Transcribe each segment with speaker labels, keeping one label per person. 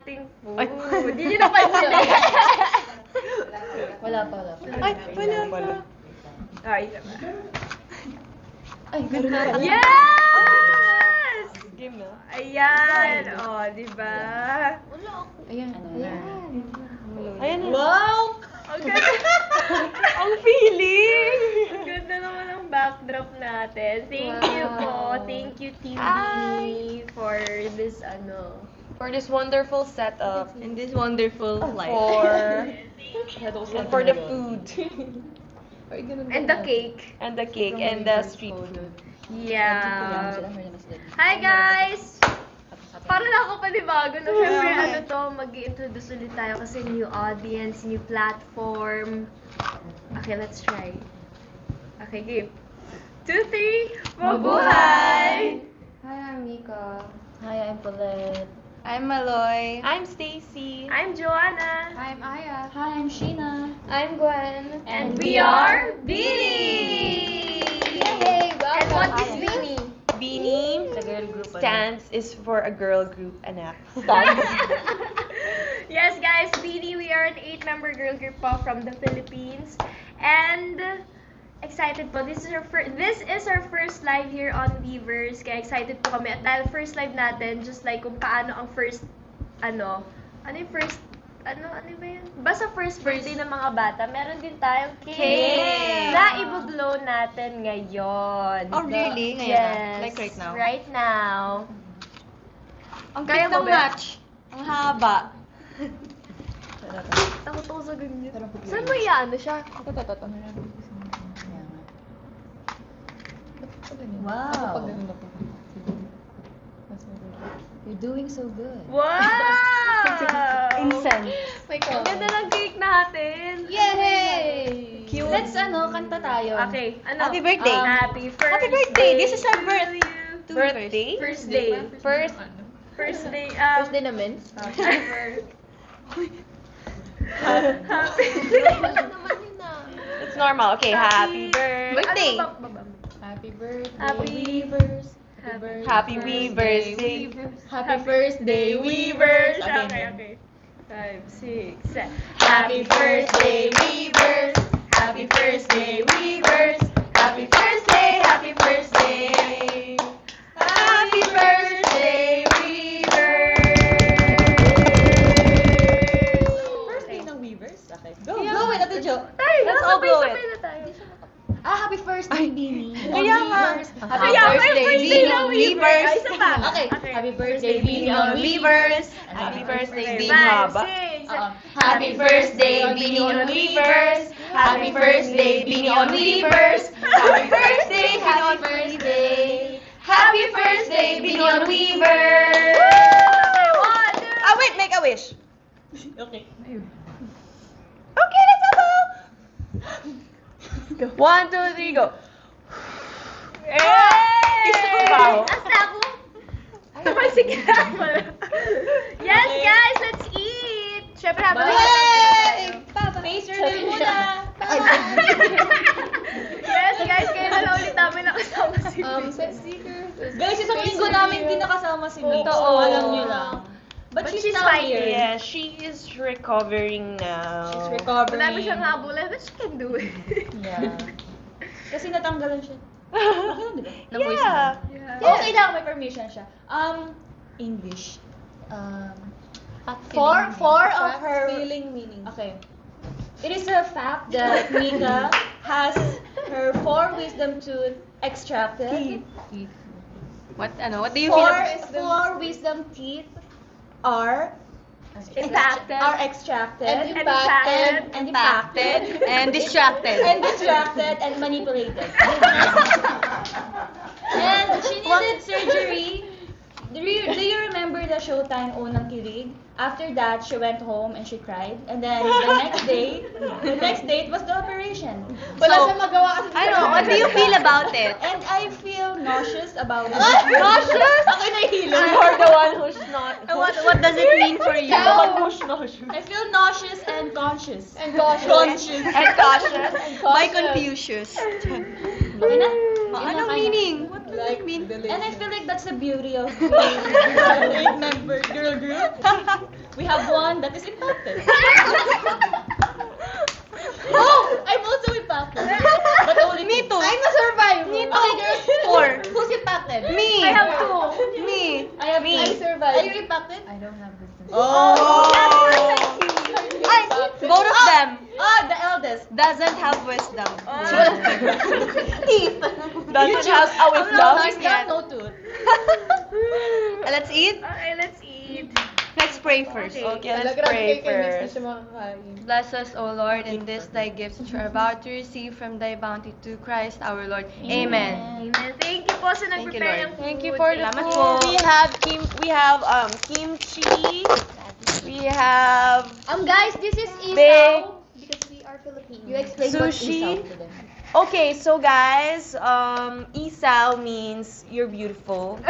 Speaker 1: Ting food. Hindi niyo napansin eh.
Speaker 2: Wala pa.
Speaker 3: Ay, wala pa.
Speaker 1: Ay, diba?
Speaker 2: Ay, meron na pala.
Speaker 1: Yes!
Speaker 3: Game na.
Speaker 1: Ayan! O, diba?
Speaker 2: Ayan.
Speaker 3: Ayan na.
Speaker 2: Wow!
Speaker 1: Ang ganda.
Speaker 3: Ang feeling!
Speaker 1: Ang ganda naman ang backdrop natin. Thank you po. Thank you, Team
Speaker 3: Hi.
Speaker 1: for this,
Speaker 3: For this wonderful setup.
Speaker 4: In this wonderful life.
Speaker 3: For the food.
Speaker 1: and the cake.
Speaker 3: And the cake and the street food.
Speaker 1: Yeah. Hi, guys! Parang ako panibago na syempre mag-i-introduce ulit tayo kasi new audience, new platform. Okay, let's try. Okay, game. 2, 3, mabuhay!
Speaker 2: Hi, I'm Mika. Hi, I'm Paulette.
Speaker 4: I'm Maloy.
Speaker 3: I'm Stacy.
Speaker 1: I'm Joanna.
Speaker 2: I'm Aya. Hi, I'm Sheena.
Speaker 4: I'm Gwen.
Speaker 1: And we are Beanie!
Speaker 2: Yay!
Speaker 1: And what is Beanie?
Speaker 3: Beanie
Speaker 2: The girl group.
Speaker 3: stands is for a girl group, anak.
Speaker 1: Yes, guys, Beanie, we are an 8-member girl group po from the Philippines. And excited po. This is our first live here on Weavers. Kaya excited po kami. At dahil first live natin, just like kung paano ang first, ano yung first, ano ba yun? Basta first birthday ng mga bata, meron din tayong cake na ibublow natin ngayon.
Speaker 4: Oh, really? Ngayon
Speaker 1: Yes.
Speaker 4: Like right now?
Speaker 1: Right now.
Speaker 4: Ang
Speaker 1: Kaya
Speaker 4: cute
Speaker 1: mo
Speaker 4: ng
Speaker 1: ba?
Speaker 4: match. Ang haba.
Speaker 1: Takot ako sa ganyan. Saan mo iyaano siya?
Speaker 2: Wow. You're doing so good.
Speaker 1: Wow!
Speaker 2: Incense.
Speaker 1: Ang ganda ng cake natin.
Speaker 2: Yay! Cute. Let's kanta tayo.
Speaker 1: Okay,
Speaker 4: Happy birthday.
Speaker 1: Happy birthday.
Speaker 4: Happy birthday. This is our
Speaker 1: to you.
Speaker 3: Birthday?
Speaker 1: First day.
Speaker 4: First.
Speaker 1: First day.
Speaker 2: First day namin.
Speaker 1: Happy.
Speaker 3: It's normal. Okay, happy birthday.
Speaker 1: Ano ba?
Speaker 2: Happy birthday,
Speaker 1: Happy
Speaker 2: Weavers.
Speaker 3: Happy Weavers Day.
Speaker 2: Happy first day,
Speaker 1: Weavers.
Speaker 2: Weavers.
Speaker 1: Okay. 5, 6, 7.
Speaker 2: Happy birthday, Weavers. Happy first day, Weavers. Happy first day, happy first day. Happy birthday, Weavers. First day ng Weavers? Okay. Go, blow it, Ate Jo.
Speaker 3: Let's all blow it.
Speaker 1: Sabay na tayo.
Speaker 2: Happy first day, Beanie.
Speaker 3: Kaya nga.
Speaker 1: Kaya may first day ng Weavers. Ay, isa pa.
Speaker 2: Okay. Happy birthday, Beanie
Speaker 4: on
Speaker 2: on
Speaker 4: Weavers.
Speaker 3: Happy birthday,
Speaker 1: Okay,
Speaker 3: Beanie.
Speaker 1: 5,
Speaker 3: Haba.
Speaker 1: 6, 7.
Speaker 2: Happy first day, Beanie on Weavers. Happy first day, Beanie on Weavers. Happy first day, happy birthday. Happy first day, Beanie on Weavers.
Speaker 4: Ah, wait, make a wish.
Speaker 2: Okay.
Speaker 4: Okay, let's go.
Speaker 3: 1, 2, 3, go.
Speaker 1: Wow. Asa ako? Sabay sige pala. Yes, guys, let's eat! Siyempre, habang
Speaker 4: Yay!
Speaker 2: Face reveal muna.
Speaker 1: Yes, guys, kaya na lang ulit namin nakasama si
Speaker 2: Guys, isang linggo namin hindi nakasama si Mitch.
Speaker 1: Totoo.
Speaker 2: So, alam nyo lang. But she's now
Speaker 1: fine.
Speaker 2: here.
Speaker 3: Yeah, she is recovering now.
Speaker 2: She's recovering.
Speaker 1: Wala siyang habulan, but she can do it.
Speaker 2: Yeah. Kasi natanggalan siya. Okay lang, di ba? Na voice
Speaker 3: Yeah.
Speaker 2: niya. Okay lang, may permission siya. English. Four of her
Speaker 4: Feeling meaning.
Speaker 2: Okay. It is a fact that Mika has her 4 wisdom tooth extracted.
Speaker 4: What do you feel about
Speaker 2: Four wisdom teeth are
Speaker 1: Impacted.
Speaker 2: extracted
Speaker 1: And impacted.
Speaker 2: and impacted
Speaker 4: and distracted?
Speaker 2: and distracted and manipulated. And she needed surgery. Do you remember the Showtime Unang Kilig? After that, she went home and she cried. And then the next day it was the operation.
Speaker 1: Wala
Speaker 2: So,
Speaker 1: siyang magawa kasi.
Speaker 4: I know. What do you feel about it?
Speaker 2: and I feel nauseous about it.
Speaker 1: Nauseous?
Speaker 2: Ako nahihilo.
Speaker 3: You're the one who's not.
Speaker 4: What does it mean for you?
Speaker 2: I feel nauseous and conscious.
Speaker 1: And cautious.
Speaker 3: And cautious.
Speaker 4: My Confucius.
Speaker 2: Okay na?
Speaker 4: Anong meaning? What does it mean?
Speaker 2: And I feel like that's the beauty of being an 8-member girl group. We have one that is impacted. Oh, I'm also impacted. But only
Speaker 4: Me too.
Speaker 2: I'm a survivor.
Speaker 4: Me too.
Speaker 2: Okay, girls, 4. Who's impacted?
Speaker 4: Me.
Speaker 1: I have 2.
Speaker 4: Me.
Speaker 2: I have
Speaker 4: Me.
Speaker 2: I survived. Are you impacted? I don't have this.
Speaker 4: Oh. Ay, both of them
Speaker 2: The eldest.
Speaker 4: doesn't have wisdom.
Speaker 3: Doesn't have a wisdom.
Speaker 2: He's got no tooth.
Speaker 4: Let's eat.
Speaker 1: Okay, let's eat.
Speaker 4: Let's pray first.
Speaker 3: Okay, let's pray first.
Speaker 5: Bless us, O Lord, in this thy gifts which we are about to receive from thy bounty to Christ our Lord. Amen.
Speaker 1: Amen. Thank you po sa nag-prepare ng food.
Speaker 5: Thank you for the
Speaker 4: Salamat
Speaker 5: food.
Speaker 4: po.
Speaker 3: We have kimchi. We have
Speaker 2: Guys, this is
Speaker 3: Big.
Speaker 2: isaw. Because we are Filipino. You explain
Speaker 3: Sushi.
Speaker 2: what isaw to them.
Speaker 3: Okay, so guys, isaw means you're beautiful.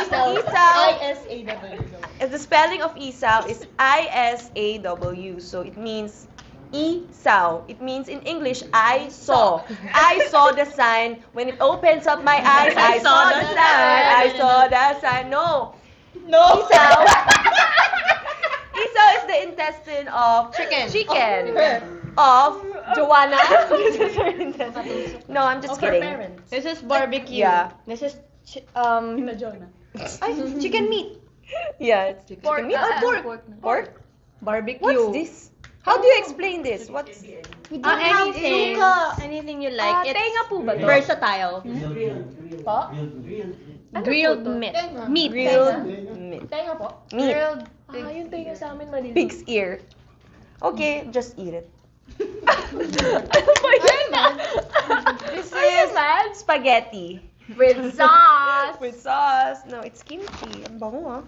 Speaker 2: Isaw.
Speaker 3: Isaw.
Speaker 2: I-S-A-W.
Speaker 3: The spelling of isaw is I-S-A-W. So it means isaw. It means in English, I saw. I saw the sign. When it opens up my eyes, I saw the sign. I saw the sign. No. Isaw. Isaw is the intestine of chicken. Of Joanna. No, I'm just kidding.
Speaker 4: This is barbecue.
Speaker 3: Yeah.
Speaker 4: This is
Speaker 3: Chicken meat. Yeah, it's chicken meat or pork? Pork?
Speaker 4: barbecue.
Speaker 3: What's this? How do you explain this? What's
Speaker 4: Anything. Anything you like. It's
Speaker 1: tenga po ba to?
Speaker 4: versatile.
Speaker 5: Grilled meat.
Speaker 4: Meat.
Speaker 3: grilled meat?
Speaker 2: Tenga po.
Speaker 3: Meat.
Speaker 1: Yung tenga sa amin maliliit.
Speaker 3: Pig's ear. Okay, just eat it. This is spaghetti.
Speaker 1: With sauce.
Speaker 3: With sauce. No, it's kimchi. Ang bango ah.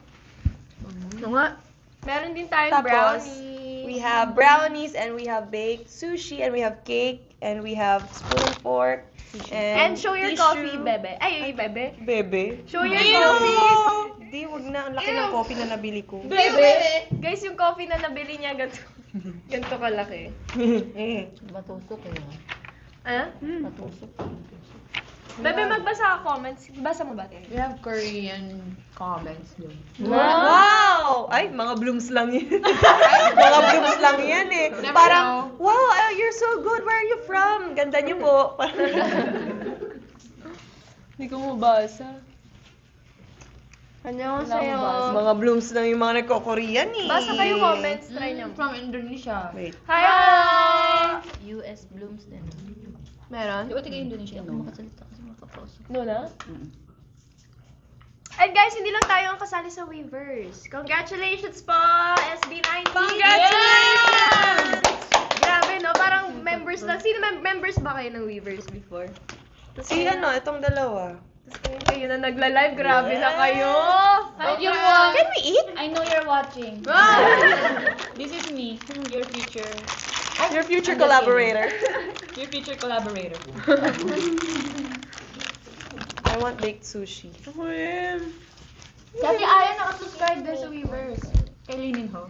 Speaker 1: Meron din tayong
Speaker 3: Tapos,
Speaker 1: brownies.
Speaker 3: we have brownies and we have baked sushi and we have cake and we have spoon and fork.
Speaker 1: And show your
Speaker 3: tissue.
Speaker 1: coffee, bebe. Ay, bebe.
Speaker 3: Bebe.
Speaker 1: Show your coffee.
Speaker 3: Di, wag na. Ang laki ng coffee na nabili ko.
Speaker 1: Bebe. Guys, yung coffee na nabili niya, ganito kalaki.
Speaker 2: Matusok eh.
Speaker 1: Ah?
Speaker 2: Matusok.
Speaker 1: Bebe, magbasa ka comments. Basa mo ba?
Speaker 2: We have Korean comments dun.
Speaker 3: Wow! Ay, mga blooms lang yan. Mga blooms lang yan eh. Parang, wow, you're so good. Where are you from? Ganda niyo po.
Speaker 1: Hindi ko mabasa.
Speaker 5: Annyeonghaseyo.
Speaker 3: Mga blooms lang yung mga nagko-Korean eh.
Speaker 1: Basa kayo comments. Try niyo.
Speaker 2: From Indonesia.
Speaker 3: Wait.
Speaker 1: Hi!
Speaker 2: US blooms din.
Speaker 1: Meron?
Speaker 2: Di ba taga Indonesia? Hindi ako makasalita kasi makapauso.
Speaker 1: No na? And guys, hindi lang tayo ang kasali sa Weavers. Congratulations po, SB19! Congratulations! Grabe, no? Parang members lang. Sino members ba kayo ng Weavers before?
Speaker 3: Si ano, itong dalawa.
Speaker 1: Tapos kayo na nagla-live, grabe na kayo!
Speaker 2: Yung one,
Speaker 3: Can we eat?
Speaker 2: I know you're watching. This is me, your future.
Speaker 3: Your future collaborator.
Speaker 2: Your future collaborator.
Speaker 3: I want baked sushi.
Speaker 2: Kasi Aya nakasubscribe din sa Weavers. Kay Lee Min Ho.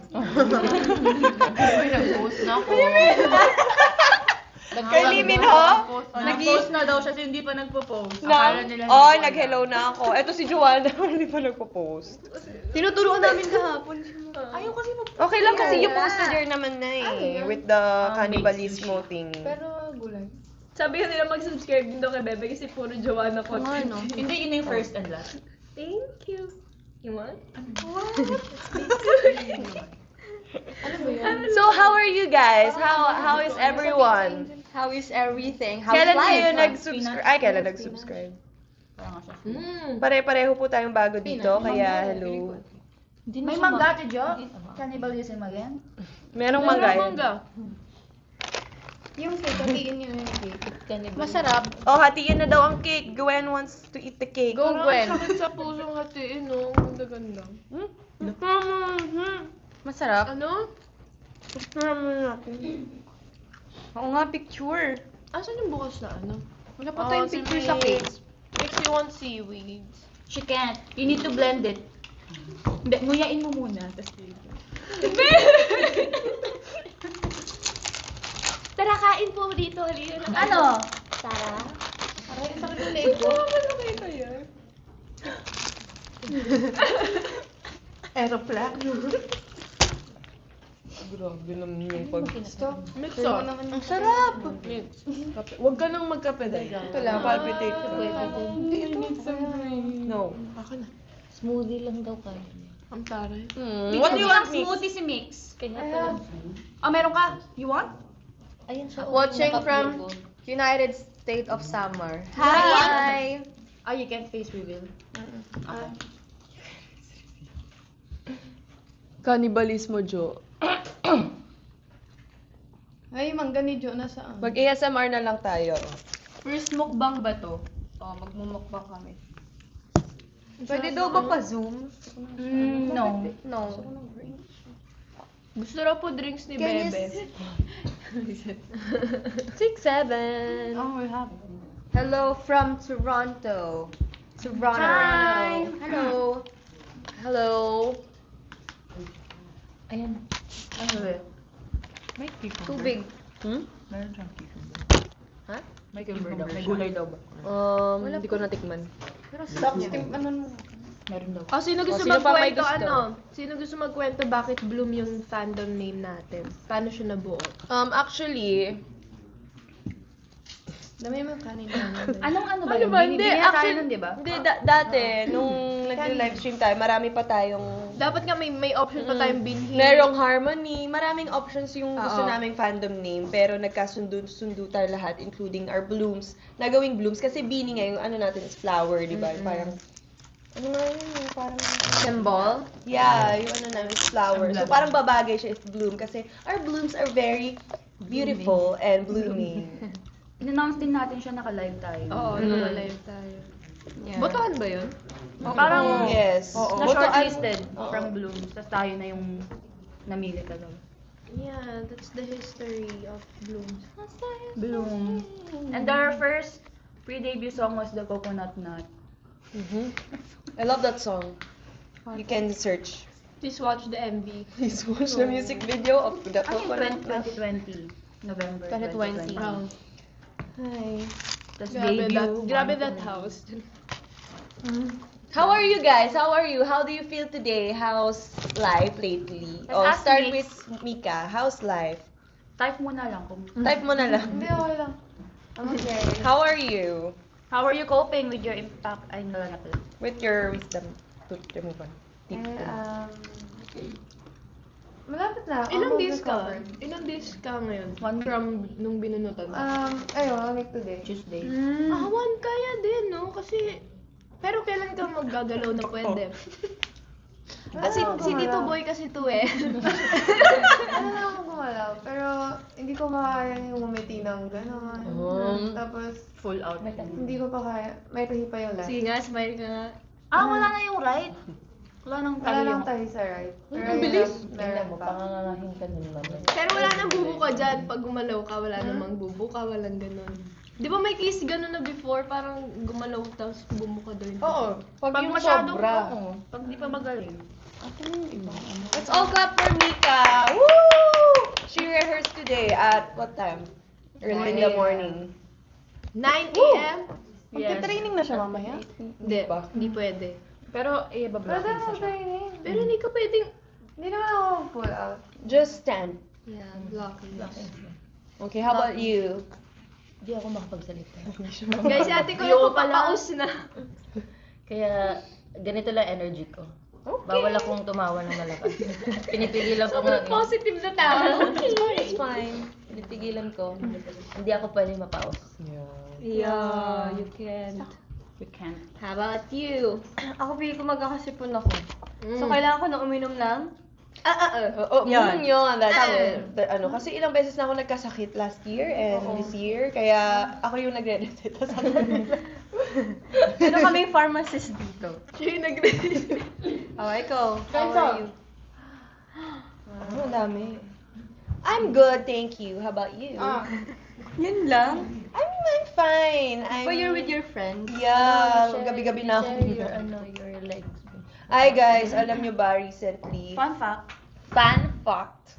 Speaker 2: Nag-post na ako.
Speaker 3: Kay Lee Min Ho?
Speaker 2: Nag-post na daw siya, hindi pa nagpo-post. Akala nila
Speaker 3: Oh, nag-hello na ako. Eto si Joanna, hindi pa nagpo-post.
Speaker 4: Tinuturuan namin kahapon.
Speaker 2: Ayaw kasi
Speaker 3: Okay lang kasi you posted your naman na eh. With the cannibalismo thing.
Speaker 2: Pero gulay.
Speaker 1: Sabi nila mag-subscribe din daw kay Bebe kasi puro Joanna content.
Speaker 2: Hindi, yun yung first and last.
Speaker 1: Thank you. You want?
Speaker 3: So how are you guys? How is everyone?
Speaker 5: How is everything? How's
Speaker 3: Kailan
Speaker 5: life?
Speaker 3: kayo nag-subscribe? Ay, kailan nag-subscribe? Pare-pareho po tayong bago dito, kaya hello.
Speaker 2: May mangga, Jo? Cannibalism again?
Speaker 3: Merong mangga yun.
Speaker 2: Yung cake, hatiin niyo yung cake. Cannibalism.
Speaker 5: Masarap.
Speaker 3: Oh, hatiin na daw ang cake. Gwen wants to eat the cake.
Speaker 5: Go, Gwen.
Speaker 1: Sakit sa pusong hatiin, no? Ganda-ganda.
Speaker 5: Masarap.
Speaker 1: Ano?
Speaker 5: Oo nga, picture.
Speaker 1: Asan yung bukas na ano?
Speaker 5: Wala pa tayong picture sa cake.
Speaker 1: Makes you want seaweeds.
Speaker 2: She can't. You need to blend it. Hindi, nguyain mo muna. Tapos
Speaker 1: Tara, kain po dito. Halina na.
Speaker 2: ano?
Speaker 1: Tara.
Speaker 2: Aray, sakit yung leg ko.
Speaker 1: Ano kayo yan?
Speaker 3: Aeroplane. Grabe naman yung pag...
Speaker 4: Mix
Speaker 3: Ang sarap! Mix. Huwag ka nang magkape dahil. Ito lang, palpitate ka. No. Ako na.
Speaker 4: Smoothie lang daw kayo.
Speaker 3: Ang taray. What do you want, Mix?
Speaker 2: Smoothie si Mix.
Speaker 4: Kanya pala.
Speaker 2: Oh, meron ka? You want?
Speaker 4: Ayun siya.
Speaker 5: Watching from United States of Summer. Hi!
Speaker 2: Oh, you can't face reveal.
Speaker 3: Cannibalismo, Jo.
Speaker 5: Ay, mangga ni Jo, nasaan?
Speaker 3: Mag-ASMR na lang tayo.
Speaker 2: First mukbang ba to? Oh, magmumukbang kami.
Speaker 5: Pwede daw ba pa-zoom?
Speaker 2: No.
Speaker 5: No.
Speaker 1: Gusto raw po drinks ni
Speaker 5: Can you
Speaker 1: Bebe.
Speaker 5: 6-7.
Speaker 2: Oh, we have.
Speaker 5: Hello from Toronto. Toronto.
Speaker 2: Hi.
Speaker 5: Hello. Hello.
Speaker 4: Ayan.
Speaker 2: Ano ba?
Speaker 5: Tubig.
Speaker 2: Meron siyang cucumber.
Speaker 5: Ha?
Speaker 2: May cucumber daw. May gulay daw ba?
Speaker 5: Hindi ko natikman.
Speaker 2: Pero
Speaker 5: Ano mo?
Speaker 2: Meron daw.
Speaker 1: Oh, sino gusto
Speaker 3: sino pa may
Speaker 1: magkwento
Speaker 3: gusto?
Speaker 1: Sino gusto magkwento bakit Bloom yung fandom name natin? Paano siya nabuo?
Speaker 3: Actually,
Speaker 5: Dami mo kanin.
Speaker 2: Anong ano ba
Speaker 1: Ano
Speaker 2: yun?
Speaker 1: ba?
Speaker 2: Hindi
Speaker 1: Hindi,
Speaker 2: na tayo
Speaker 1: actually-
Speaker 2: nun, di ba?
Speaker 3: hindi, dati, nung nag-livestream tayo, marami pa tayong
Speaker 1: Dapat nga may option pa tayong binhi.
Speaker 3: merong Harmony, maraming options yung gusto
Speaker 1: Oo.
Speaker 3: naming fandom name, pero nagkasundo tayo lahat, including our Blooms, nagawing Blooms, kasi Beanie nga yung ano natin is flower, di ba? Parang, ano nga yun, yung parang,
Speaker 5: Symbol.
Speaker 3: yeah, yung ano namin is flower. So parang babagay siya if Bloom, kasi our Blooms are very beautiful and blooming.
Speaker 2: In-announce din natin siya naka-live tayo.
Speaker 1: Oo, naka-live tayo.
Speaker 5: Yeah.
Speaker 1: Botohan ba yun?
Speaker 2: Parang
Speaker 3: Yes.
Speaker 2: na
Speaker 3: Botoan-
Speaker 2: shortlisted
Speaker 3: Oo.
Speaker 2: from Bloom. Tapos tayo na yung namili ka daw.
Speaker 1: Yeah, that's the history of Bloom.
Speaker 2: Bloom. And their first pre-debut song was the Coconut Nut.
Speaker 3: I love that song. You can search.
Speaker 1: Please watch the MV.
Speaker 3: Please watch the music video of the
Speaker 2: Ano yung
Speaker 3: Coconut Nut.
Speaker 2: 2020? November
Speaker 5: 2020.
Speaker 2: 2020.
Speaker 3: Hi.
Speaker 2: Tapos
Speaker 1: Grabe
Speaker 2: debut.
Speaker 1: grabe that house.
Speaker 3: How are you guys? How are you? How do you feel today? How's life lately?
Speaker 2: Let's ask
Speaker 3: Start
Speaker 2: Mix.
Speaker 3: with Mika. How's life?
Speaker 2: Type mo na lang kung...
Speaker 3: Type mo na lang.
Speaker 5: Hindi, okay lang. I'm okay.
Speaker 3: How are you?
Speaker 2: How are you coping with your impact? Ay, wala na pala.
Speaker 3: With your wisdom to remove on.
Speaker 5: Malapit na.
Speaker 1: Ilang
Speaker 5: Almost
Speaker 1: days ka?
Speaker 5: recovered.
Speaker 1: Ilang days ka ngayon?
Speaker 2: One-
Speaker 1: From nung binunutan mo?
Speaker 5: Ayun, one week today.
Speaker 2: Tuesday.
Speaker 1: One kaya din, no? Kasi, pero kailan ka maggagalaw na pwede? Kasi si Tito Boy kasi to eh.
Speaker 5: Ano na ako gumalaw, pero hindi ko makaya yung umiti ng gano'n. Tapos,
Speaker 2: Full out.
Speaker 5: hindi ko pa kaya. May tahi pa yung last.
Speaker 1: Sige nga, smile ka nga.
Speaker 2: Ah, wala na yung right? Wala nang
Speaker 5: Wala
Speaker 2: tayo
Speaker 5: lang
Speaker 2: yung...
Speaker 5: tahi sa right. Pero
Speaker 1: Ang bilis.
Speaker 5: Meron pa.
Speaker 1: Pero wala nang bubuka dyan. Pag gumalaw ka, wala namang bubuka, walang ganun. Di ba may case ganun na before, parang gumalaw tapos bumuka doon.
Speaker 3: Oo.
Speaker 2: Pag
Speaker 3: yung
Speaker 2: masyadong
Speaker 3: sobra.
Speaker 2: oo. Pag di pa magaling.
Speaker 3: Let's all clap for Mika. Woo! She rehearsed today at what time? Early in the morning.
Speaker 1: 9 a.m.?
Speaker 2: Yes.
Speaker 3: Magta-training na siya mamaya?
Speaker 1: Hindi, hindi pwede.
Speaker 2: Pero,
Speaker 5: Pwede
Speaker 2: i-bablocking
Speaker 5: mo
Speaker 2: sa siya.
Speaker 5: training.
Speaker 1: Pero hindi ka pwedeng...
Speaker 5: Hindi naman ako full out.
Speaker 3: Just stand.
Speaker 1: Yeah, blocking.
Speaker 3: Okay, how about you?
Speaker 4: Hindi ako makapagsalita.
Speaker 1: Guys, si ate ko
Speaker 4: Yo,
Speaker 1: yung papaus na.
Speaker 4: Kaya, ganito lang energy ko. Bawal akong tumawa ng malakas. Pinipigilan ko
Speaker 1: Sobrang
Speaker 4: nga.
Speaker 1: positive na tao.
Speaker 4: It's fine. Pinipigilan ko. Hindi ako pwede mapaos.
Speaker 1: Yeah, you can't.
Speaker 2: We can't.
Speaker 1: How about you?
Speaker 5: Ako pili ko magkakasipon ako. So,
Speaker 1: Mm.
Speaker 5: kailangan ko na uminom ng...
Speaker 3: Oo, yun. Ano, kasi ilang beses na ako nagkasakit last year and this year, kaya ako yung nagre-reseta sa kanila.
Speaker 5: Ano kaming pharmacist dito?
Speaker 1: Siya yung nagre...
Speaker 5: Ikaw. How
Speaker 3: Guys,
Speaker 5: are you?
Speaker 3: Ano, ang dami. I'm good, thank you. How about you?
Speaker 5: Yun lang.
Speaker 3: I'm fine.
Speaker 5: But you're with your friends?
Speaker 3: Yeah, gabi-gabi na ako.
Speaker 4: Your legs.
Speaker 3: Hi guys, alam nyo ba recently?
Speaker 2: Fun fact.
Speaker 3: Fun fact.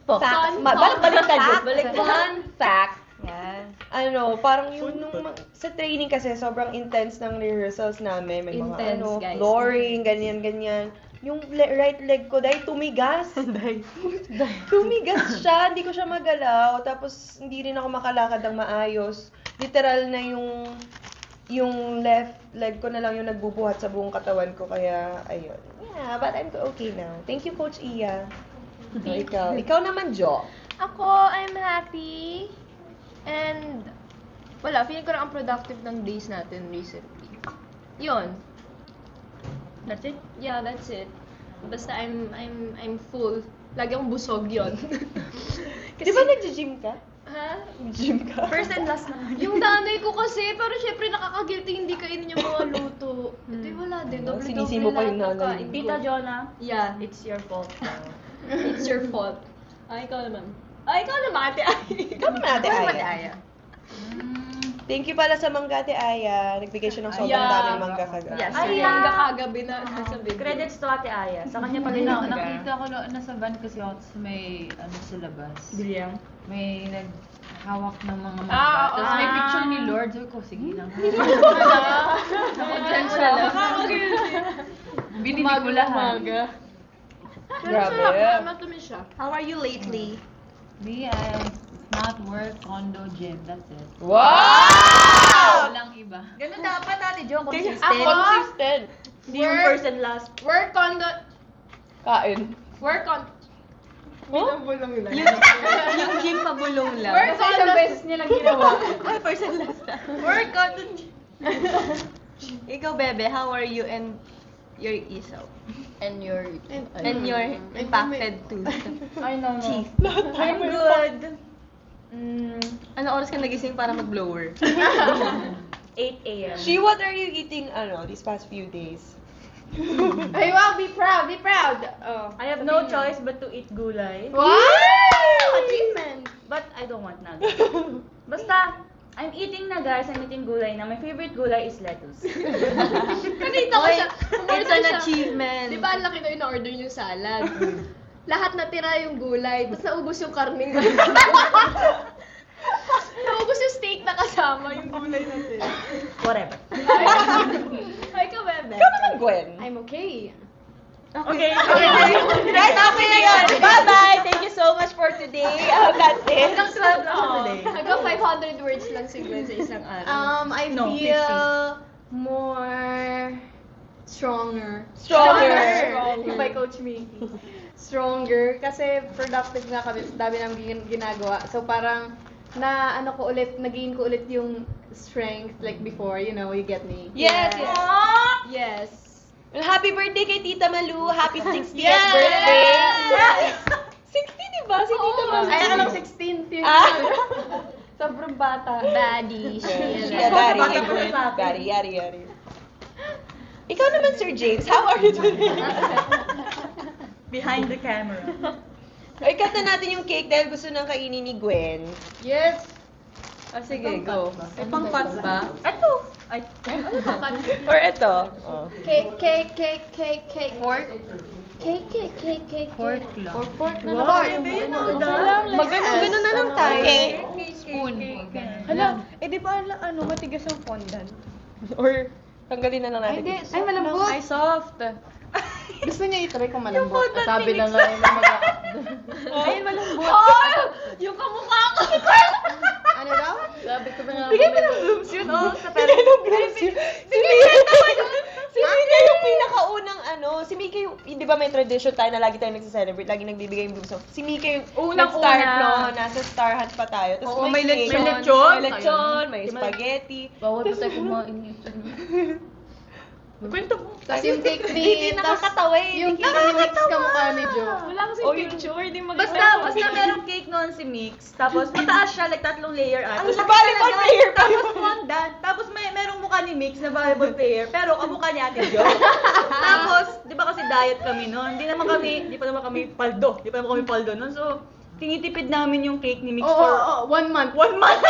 Speaker 4: Fun
Speaker 3: Baliktad yun. Fun fact.
Speaker 5: Yeah.
Speaker 3: Ano, parang yung sa training kasi sobrang intense ng rehearsals namin. May mga
Speaker 1: Intense,
Speaker 3: ano,
Speaker 1: guys.
Speaker 3: flooring, ganyan. yung right leg ko, dahil tumigas. Tumigas siya, hindi ko siya magalaw. Tapos, hindi rin ako makalakad ng maayos. Literal na yung left leg ko na lang yung nagbubuhat sa buong katawan ko. Kaya, ayun. Yeah, but I'm okay now. Thank you, Coach Iya. So, ikaw naman, Jo.
Speaker 1: Ako, I'm happy. And, wala, feeling ko na ang productive ng days natin recently. Yun.
Speaker 4: That's it?
Speaker 1: Yeah, that's it. Basta I'm full. Lagi akong busog yun.
Speaker 3: Di ba nag-gym ka?
Speaker 1: Ha?
Speaker 3: Gym ka?
Speaker 1: First and last naman. Yung nanay ko kasi, pero syempre nakaka-guilty hindi kainin yung mga luto. Di wala din. Doble-doble
Speaker 3: Sinisi mo pa yung
Speaker 1: lahat ng
Speaker 3: nanay
Speaker 1: kain
Speaker 3: mo.
Speaker 1: ko.
Speaker 4: Tita Jonah,
Speaker 1: Yeah.
Speaker 4: it's your fault.
Speaker 1: It's your fault. Ikaw naman. Ikaw naman, Ate Ay.
Speaker 3: Ikaw naman, Ate
Speaker 1: Ikaw naman,
Speaker 3: Aya.
Speaker 1: Aya.
Speaker 3: Thank you pala sa mangga, Ate Aya. Nagbigay siya ng sobrang
Speaker 1: Yeah.
Speaker 3: daming mangga kagabi.
Speaker 1: Yes,
Speaker 4: Ay,
Speaker 1: yung
Speaker 4: yeah.
Speaker 1: kagabi na nasa video.
Speaker 4: Credits to Ate Aya. Sa kanya pala yung
Speaker 6: Nakita ko nasa van kasi ako sa may sa labas.
Speaker 4: Bilyang.
Speaker 6: May naghawak ng mga mangga.
Speaker 1: Ah,
Speaker 6: Tapos may
Speaker 4: ah.
Speaker 6: picture ni Lord. Sabi ko, sige lang. Binili ko lahat.
Speaker 3: Grabe.
Speaker 1: Matamis siya.
Speaker 2: How are you lately?
Speaker 6: Me, not work, condo, gym. That's it.
Speaker 3: Wow!
Speaker 6: Walang iba.
Speaker 4: Ganun dapat Ate Jo,
Speaker 1: Ako,
Speaker 4: consistent.
Speaker 3: Consistent.
Speaker 4: Hindi yung first and last.
Speaker 1: Work on the...
Speaker 3: Kain.
Speaker 1: Work on... Binabulong lang.
Speaker 2: Yung gym pabulong lang.
Speaker 1: Work on the... beses niya lang ginawa.
Speaker 2: Ay, first and last na.
Speaker 1: Work on the...
Speaker 2: Ikaw, Bebe, how are you and your isaw?
Speaker 4: And your...
Speaker 2: And your impacted tooth?
Speaker 4: I know.
Speaker 2: Chief.
Speaker 4: I'm good.
Speaker 2: Ano oras ka nagising para mag-blower?
Speaker 4: 8 a.m.
Speaker 3: She, what are you eating, these past few days?
Speaker 1: Ay, wow, be proud, be proud. Oh.
Speaker 4: I have no choice but to eat gulay.
Speaker 1: Wow! Achievement!
Speaker 4: But I don't want nuggets. Basta, I'm eating na guys, I'm eating gulay na. My favorite gulay is lettuce.
Speaker 1: Nakita ko siya.
Speaker 2: It's an achievement.
Speaker 1: Di ba ang laki na in-order yung salad? Lahat natira yung gulay, tapos naubos yung karning. Naubos yung steak na kasama yung gulay natin.
Speaker 4: Whatever.
Speaker 1: Ay, ikaw, Bebe.
Speaker 3: Ikaw naman, Gwen.
Speaker 1: I'm okay.
Speaker 4: Okay.
Speaker 3: Guys, okay na yun. Bye-bye. Thank you so much for today. That's it.
Speaker 1: Hanggang 12 ako today. Hanggang 500 words lang si Gwen sa isang araw.
Speaker 2: I
Speaker 4: No,
Speaker 2: feel more stronger.
Speaker 3: Stronger.
Speaker 2: By Coach Mickey. Stronger. Kasi productive nga kami. Dami namin ginagawa. So parang nagain ko ulit yung strength like before. You know, you get me?
Speaker 3: Yes, yes.
Speaker 2: Yes.
Speaker 3: Well, happy birthday kay Tita Malu. Happy 60th
Speaker 2: Yes!
Speaker 3: birthday.
Speaker 2: Yes!
Speaker 3: 60, di ba? Si Tita Malu.
Speaker 2: Ay, alam 16th yun. Sobrang bata.
Speaker 1: Baddie.
Speaker 3: Yeah, Daddy, yari. Ikaw naman, Sir James. How are you today?
Speaker 4: Behind the camera.
Speaker 3: Ay, cut na natin yung cake dahil gusto nang kainin ni Gwen.
Speaker 2: Yes! Sige, go.
Speaker 6: May pang-pots ba?
Speaker 4: Ito. Ay,
Speaker 3: Or ito. Oh.
Speaker 1: Cake.
Speaker 2: Pork?
Speaker 1: Cake.
Speaker 6: Pork lang.
Speaker 2: Pork na
Speaker 4: wow,
Speaker 2: naman. Magano na lang tayo.
Speaker 3: Okay.
Speaker 6: Spoon.
Speaker 2: Hala, di ba matigas ang fondant?
Speaker 3: Or, tanggalin na lang natin.
Speaker 2: Ay, malambot.
Speaker 6: Ay, soft.
Speaker 2: Gusto niya i-try kung malambot.
Speaker 4: fondant
Speaker 2: Sabi
Speaker 4: ni
Speaker 2: na nga yung Ay, malambot.
Speaker 1: Yung kamukha ko!
Speaker 2: Ano daw? Sabi ko na nga.
Speaker 4: bigay mo ng blooms yun. Oh, sa
Speaker 3: Pero nung bless you. Si Mika yung pinakaunang si Mika yung, di ba may tradition tayo na lagi tayo nagsiselebrate, lagi nagbibigay yung blooms. Si Mika yung nag-start, no? Nasa Star Hunt pa tayo. Tapos
Speaker 2: Oo, may
Speaker 3: cake.
Speaker 2: lechon.
Speaker 3: May lechon, may spaghetti.
Speaker 6: Bawal pa tayo kumain nito.
Speaker 3: Kwento mo.
Speaker 2: Tapos yung cake
Speaker 3: Hindi nakakatawa eh.
Speaker 2: Yung
Speaker 3: Hindi
Speaker 2: cake ni Mix kamukha ni Jo.
Speaker 1: Wala kasi picture, di mo
Speaker 4: Basta merong cake noon si Mix. Tapos mataas siya, like 3 layer ata.
Speaker 3: Ang volleyball player pa
Speaker 4: Tapos fondant. Tapos merong mukha ni Mix na volleyball player. Pero kamukha ni Ate Jo. Tapos, di ba kasi diet kami noon? Di pa naman kami paldo. Di pa naman kami paldo noon. So, tinitipid namin yung cake ni Mix for
Speaker 2: Oo, 1 month.
Speaker 4: 1 month.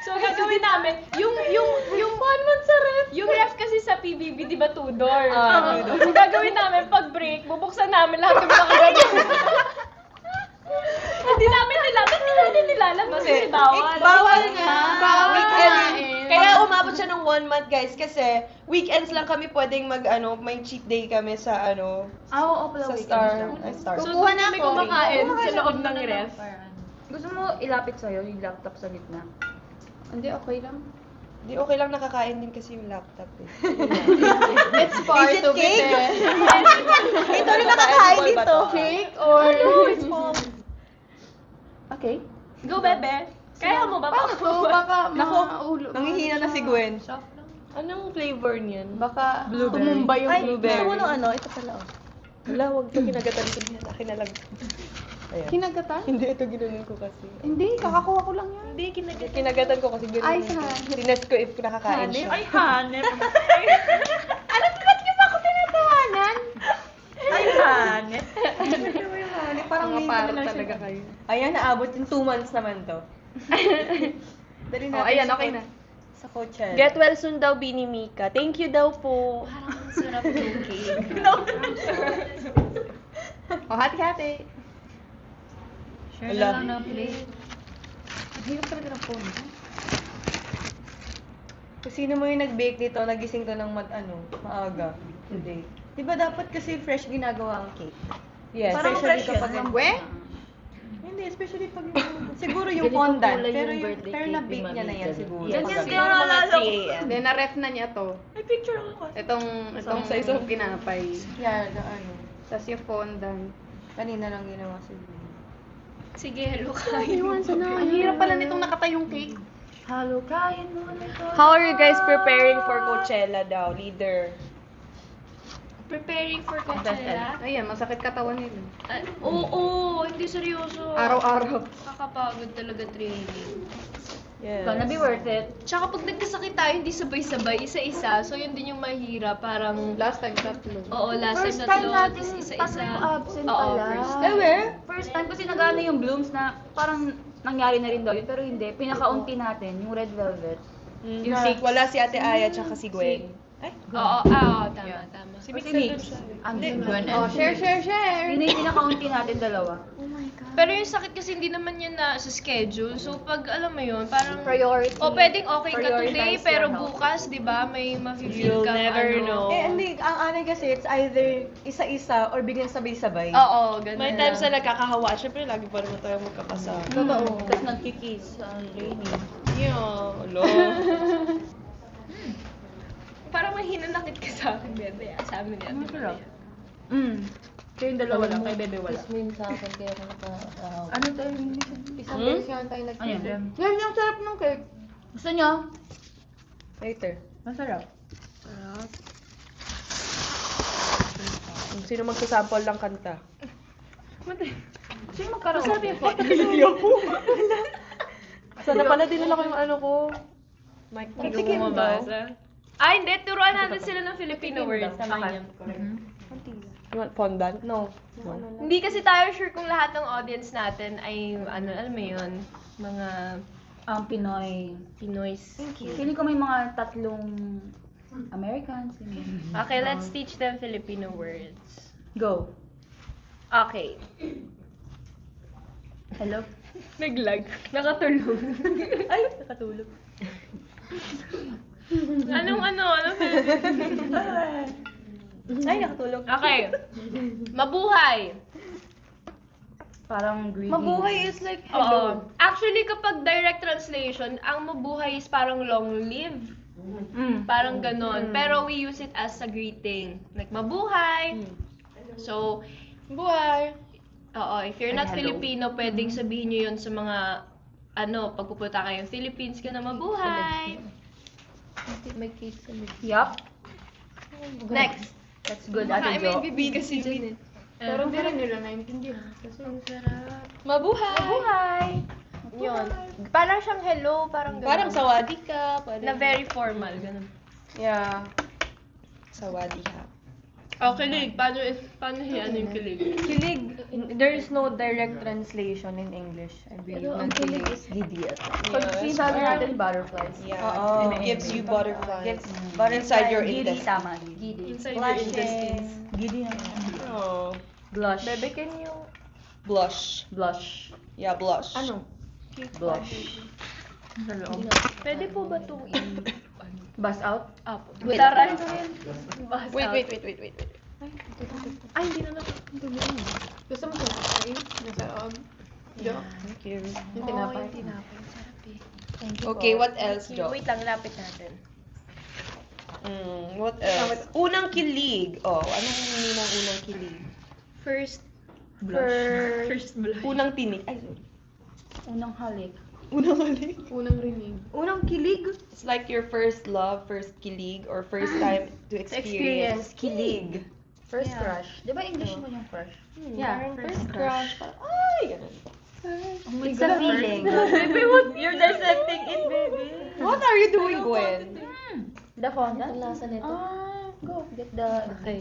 Speaker 1: So, gagawin namin, yung 1 month sa ref. Yung ref kasi sa PBB, di ba, 2-door? So, gagawin namin, pag break, bubuksan namin lahat ng mga ganyan. Hindi namin nilalabas kasi bawal.
Speaker 3: Bawal nga.
Speaker 2: Bawal
Speaker 3: Weekend.
Speaker 2: nga eh.
Speaker 3: Kaya umabot siya ng 1 month, guys, kasi weekends lang kami pwedeng may cheat day kami sa
Speaker 4: Oo, pala
Speaker 3: sa
Speaker 4: weekend.
Speaker 3: Star.
Speaker 2: So, doon kami kumakain sa loob ng ref.
Speaker 4: Gusto mo ilapit sa'yo yung laptop sa gitna?
Speaker 2: Hindi, okay lang.
Speaker 3: Di okay lang nakakain din kasi yung laptop eh.
Speaker 2: It's part of it.
Speaker 3: Ito rin nakakain dito.
Speaker 2: Cake or...
Speaker 3: It's small.
Speaker 4: Okay.
Speaker 2: Go, bebe. Kaya mo ba? Baka maulo.
Speaker 3: Nangihina na si Gwen.
Speaker 2: Soft lang.
Speaker 3: Anong flavor niyan?
Speaker 2: Baka tumumba yung blueberry.
Speaker 3: gusto mo ito pala Wala, wag ito kinagatan ko niya. Akin na lang. Ayan.
Speaker 2: Kinagatan?
Speaker 3: Hindi, ito ginanon ko kasi.
Speaker 2: Hindi, kakakuha ko lang yan.
Speaker 3: Hindi, kinagatan ko kasi gano'n.
Speaker 2: Ay, hanep.
Speaker 3: Tinest ko if nakakain siya.
Speaker 4: Ay, hanep.
Speaker 2: Ano, ba't niyo ba ako tinatawanan?
Speaker 4: Ay, hanep.
Speaker 3: Parang
Speaker 2: Mga
Speaker 3: may
Speaker 2: parang
Speaker 3: lang
Speaker 2: talaga
Speaker 3: siya. Ayan, naabot yung 2 months naman to. Dali
Speaker 2: Oh, ayan, okay na.
Speaker 3: Sa Coachella.
Speaker 7: Get well soon daw, Bini Mika. Thank you daw po.
Speaker 5: Parang ang sarap ng cake.
Speaker 2: Oh, hati-hati.
Speaker 6: Share na lang ng plate.
Speaker 2: Hirap talaga ng phone.
Speaker 3: Kung sino mo yung nag-bake dito, nagising to ng maaga today. Diba dapat kasi fresh ginagawa ang cake? Yes,
Speaker 4: Parang
Speaker 3: especially
Speaker 4: fresh
Speaker 3: kapag
Speaker 2: We?
Speaker 3: Hindi, especially pag siguro yung fondant, pero na-bake niya na yan siguro.
Speaker 4: Ganyan
Speaker 3: Siguro
Speaker 4: kaya
Speaker 3: mga
Speaker 4: naalala
Speaker 3: 3
Speaker 4: ko.
Speaker 3: a.m.
Speaker 2: Then, na-ref na niya to.
Speaker 3: May picture ako.
Speaker 2: Itong
Speaker 3: Sa isang
Speaker 2: kinapay.
Speaker 3: Yeah,
Speaker 2: Tapos yung fondant.
Speaker 3: kanina lang ginawa siguro.
Speaker 5: Sige, hello kayo.
Speaker 2: Ang hirap pala nitong nakatayong cake.
Speaker 4: Halo, kain mo na ito.
Speaker 7: How are you guys preparing for Coachella daw, leader?
Speaker 5: Preparing for Coachella?
Speaker 2: Ayan, masakit katawan nila.
Speaker 5: Oo, hindi seryoso.
Speaker 2: Araw-araw.
Speaker 5: Kakapagod talaga training.
Speaker 3: Yes.
Speaker 4: Gonna be worth it.
Speaker 5: Tsaka pag nagkasakit tayo, hindi sabay-sabay, isa-isa. So, yun din yung mahirap. Parang,
Speaker 2: Last time, tatlo.
Speaker 5: oo, last
Speaker 4: First
Speaker 5: time
Speaker 4: time
Speaker 5: tatlo,
Speaker 4: natin,
Speaker 5: tapos isa-isa.
Speaker 4: tatlo absent
Speaker 5: Oo,
Speaker 4: pala.
Speaker 5: first
Speaker 4: Eh,
Speaker 5: time.
Speaker 4: where? First time kasi nagana yung blooms na parang nangyari na rin daw yun. Pero hindi, pinakaunti natin, yung red velvet. Yung six.
Speaker 3: Wala si Ate Aya tsaka si Gwen. Ay,
Speaker 5: Oo, tama.
Speaker 3: si
Speaker 4: Si
Speaker 3: Mix.
Speaker 4: Mix. Ang Gwen
Speaker 2: Oh,
Speaker 4: and
Speaker 2: share.
Speaker 4: Yun yung pinakaunti natin dalawa.
Speaker 5: Pero yung sakit kasi hindi naman yan na sa schedule. So, pag alam mo yun, parang...
Speaker 2: Priority.
Speaker 5: O, pwedeng okay ka today,
Speaker 4: Prioritize
Speaker 5: pero
Speaker 4: your health.
Speaker 5: bukas, di ba, may mafe-feel
Speaker 7: You'll
Speaker 5: kang
Speaker 7: never know.
Speaker 3: Hindi, ang anay kasi, it's either isa-isa or biglang sabay-sabay.
Speaker 5: Oo, ganun.
Speaker 7: May times na nagkakahawa. Siyempre, lagi pa naman tayo magkakasama.
Speaker 4: Totoo. Tapos nagkikiss sa Rainy.
Speaker 7: Yeah, lo.
Speaker 5: Parang may hinanakit ka sa akin, bebe. Sa amin yan.
Speaker 4: Masarap. Kayong dalawa lang, kay Bebe wala. Ano tayo?
Speaker 2: Isang beses nga tayo nag-cake.
Speaker 4: Ayan.
Speaker 2: Yan yung sarap ng cake.
Speaker 4: Gusto nyo?
Speaker 3: Later.
Speaker 4: Masarap.
Speaker 3: Sino magsasample ng kanta?
Speaker 4: Sino magkaroon?
Speaker 2: Masarap yung cake.
Speaker 3: Sana pala dinala ko yung ko. Mike,
Speaker 7: Hindi mo mabasa.
Speaker 5: Ay, hindi. Turuan natin sila ng Filipino words.
Speaker 3: You want fondant? No.
Speaker 5: Hindi kasi tayo sure kung lahat ng audience natin ay, alam mo yun, mga
Speaker 4: Ang Pinoy.
Speaker 5: Pinoys.
Speaker 4: Feeling ko may mga 3 Americans.
Speaker 5: Okay, let's teach them Filipino words.
Speaker 4: Go.
Speaker 5: Okay.
Speaker 4: Hello?
Speaker 5: Naglag. Nakatulog.
Speaker 4: Ay, nakatulog.
Speaker 5: Anong Filipino?
Speaker 3: Ay, nakatulog.
Speaker 5: Okay. Mabuhay.
Speaker 4: Parang greedy.
Speaker 3: Mabuhay is like
Speaker 5: Oo. Actually, kapag direct translation, ang mabuhay is parang long live. Parang ganon. Pero we use it as a greeting. Like, mabuhay. So,
Speaker 3: buhay.
Speaker 5: oo, if you're not
Speaker 4: Hello.
Speaker 5: Filipino, pwedeng sabihin nyo yun sa mga, pagpupunta kayong Philippines ka na mabuhay.
Speaker 2: May cake sa mid.
Speaker 4: Yup.
Speaker 5: Next.
Speaker 4: That's good, Ate Jo.
Speaker 5: bibig kasi dyan eh.
Speaker 2: Pero hindi rin nila naintindihan. Kasi
Speaker 3: Mabuhay.
Speaker 5: Mabuhay! Yun. Parang siyang hello, parang ganon.
Speaker 3: Parang sawadi ka.
Speaker 5: Na very formal, ganun.
Speaker 3: Yeah. Sawadi ha.
Speaker 5: Oh, kilig. Paano yung kilig?
Speaker 7: Kilig, there is no direct translation in English. I believe ng kilig.
Speaker 3: Giddy.
Speaker 4: Pag sinabi natin butterflies.
Speaker 3: Yeah.
Speaker 7: Oo.
Speaker 3: It gives you butterflies.
Speaker 7: Gets
Speaker 3: Inside your
Speaker 4: Giddy,
Speaker 3: intestine.
Speaker 4: tama. Giddy.
Speaker 5: Inside your intestines.
Speaker 4: Giddy na.
Speaker 3: Oh.
Speaker 4: Blush.
Speaker 7: Bebe, can you...
Speaker 3: Blush.
Speaker 4: Blush.
Speaker 3: Yeah, blush.
Speaker 7: Ano?
Speaker 4: Blush.
Speaker 5: Pwede po ba itong
Speaker 7: Bus out?
Speaker 5: Apo.
Speaker 3: Wait.
Speaker 5: Taray.
Speaker 3: Wait.
Speaker 5: Ay, hindi na nakakagaling. Gusto mo tinapay? Nasa loob. Jo.
Speaker 3: Thank you.
Speaker 5: Yung tinapay. Yung tinapay. Sarap eh.
Speaker 3: Okay, what else, Jo?
Speaker 1: Wait lang, lapit natin.
Speaker 3: What else? Unang kilig. Oh, anong meaning ng unang kilig?
Speaker 1: First
Speaker 5: First blush.
Speaker 3: Unang tinig. Ay, sorry.
Speaker 6: Unang halik.
Speaker 3: Unang kilig.
Speaker 5: Unang rinig.
Speaker 7: Unang kilig?
Speaker 3: It's like your first love, first kilig, or first time to experience kilig.
Speaker 6: First crush. Di ba English mo yung crush?
Speaker 7: Yeah, first crush.
Speaker 3: Ay, ganun.
Speaker 7: It's a feeling.
Speaker 4: Baby, what? You're dissecting it, baby.
Speaker 3: What are you doing, Gwen?
Speaker 6: The fondant? Ang lasa nito. Go. Get the... Okay.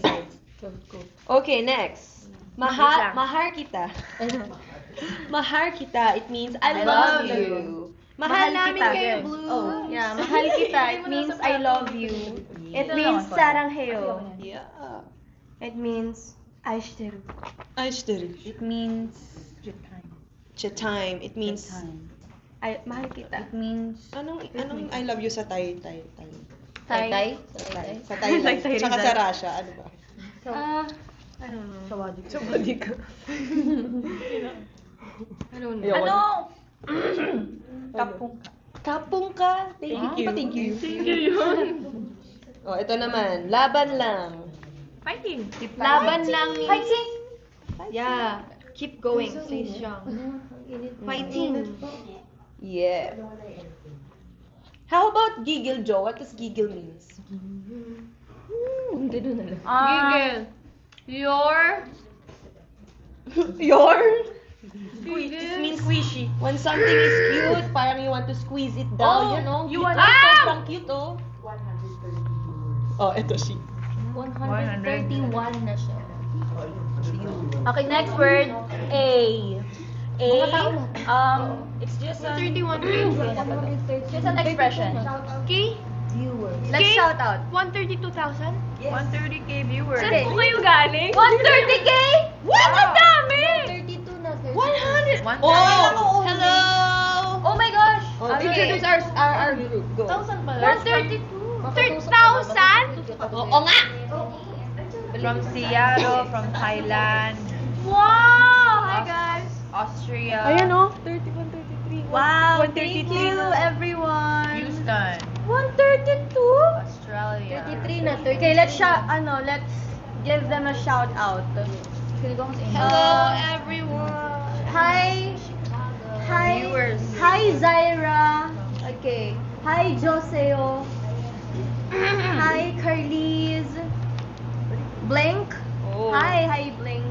Speaker 3: Okay, next. Mahar kita. Mahar kita, it means I love you. Mahal namin
Speaker 7: kita.
Speaker 3: kayo, Blue.
Speaker 7: Oh, yeah, mahal kita. It means I love you. It means saranghayo.
Speaker 3: Yeah.
Speaker 7: It means aishiteru.
Speaker 3: Aishiteru.
Speaker 6: It means...
Speaker 3: Time. It means...
Speaker 7: Mahal kita.
Speaker 6: It means...
Speaker 3: Anong I love you sa Thai?
Speaker 6: Tay-tay?
Speaker 3: Sa Thailand.
Speaker 7: Thai
Speaker 3: Tsaka
Speaker 7: Rizal.
Speaker 3: sa Russia. Ano ba?
Speaker 7: I don't know.
Speaker 3: Sabadi ka.
Speaker 7: I don't know.
Speaker 6: Ano?
Speaker 3: Kapong ka. Thank you.
Speaker 5: Thank you yun.
Speaker 3: Oh, ito naman. Laban lang.
Speaker 5: Fighting.
Speaker 7: Laban lang means...
Speaker 6: Fighting!
Speaker 7: Yeah. Keep going. Stay strong. Fighting.
Speaker 3: Yeah. How about giggle, Jo? What does giggle means?
Speaker 5: Giggle. Your.
Speaker 3: Your?
Speaker 5: Giggle.
Speaker 3: Means squishy. When something is cute, parang you want to squeeze it down, you know?
Speaker 5: you want-
Speaker 3: Sobrang cute, oh. Oh, ito she.
Speaker 6: 131 na siya.
Speaker 4: Okay, next word. A. It's just
Speaker 5: 31
Speaker 4: just an expression.
Speaker 5: K?
Speaker 7: Let's
Speaker 5: K?
Speaker 7: shout out.
Speaker 5: 132,000?
Speaker 4: 130k viewers.
Speaker 5: Saan po kayo galing?
Speaker 4: 130k?
Speaker 5: What? Ang dami!
Speaker 6: 32 na,
Speaker 3: 100!
Speaker 4: 130.
Speaker 3: Oh! Hello!
Speaker 4: Oh my gosh!
Speaker 3: Oh,
Speaker 4: Okay.
Speaker 3: introduce our group. Go.
Speaker 5: 132? 3,000?
Speaker 3: Oo nga!
Speaker 4: From Seattle, from Thailand,
Speaker 5: Wow! Hi guys!
Speaker 4: Austria.
Speaker 7: oh. 31, 33.
Speaker 4: Wow,
Speaker 7: 132.
Speaker 4: thank you everyone.
Speaker 6: Houston.
Speaker 7: 132?
Speaker 4: Australia.
Speaker 6: 33 na, 30.
Speaker 7: Okay, let's give them a shout out.
Speaker 3: Hello, everyone!
Speaker 7: Hi. Hi.
Speaker 4: Viewers.
Speaker 7: Hi, Zaira. Okay. Hi, Joseo. Hi, Carlise. Blink.
Speaker 3: Oh.
Speaker 7: Hi, Blink.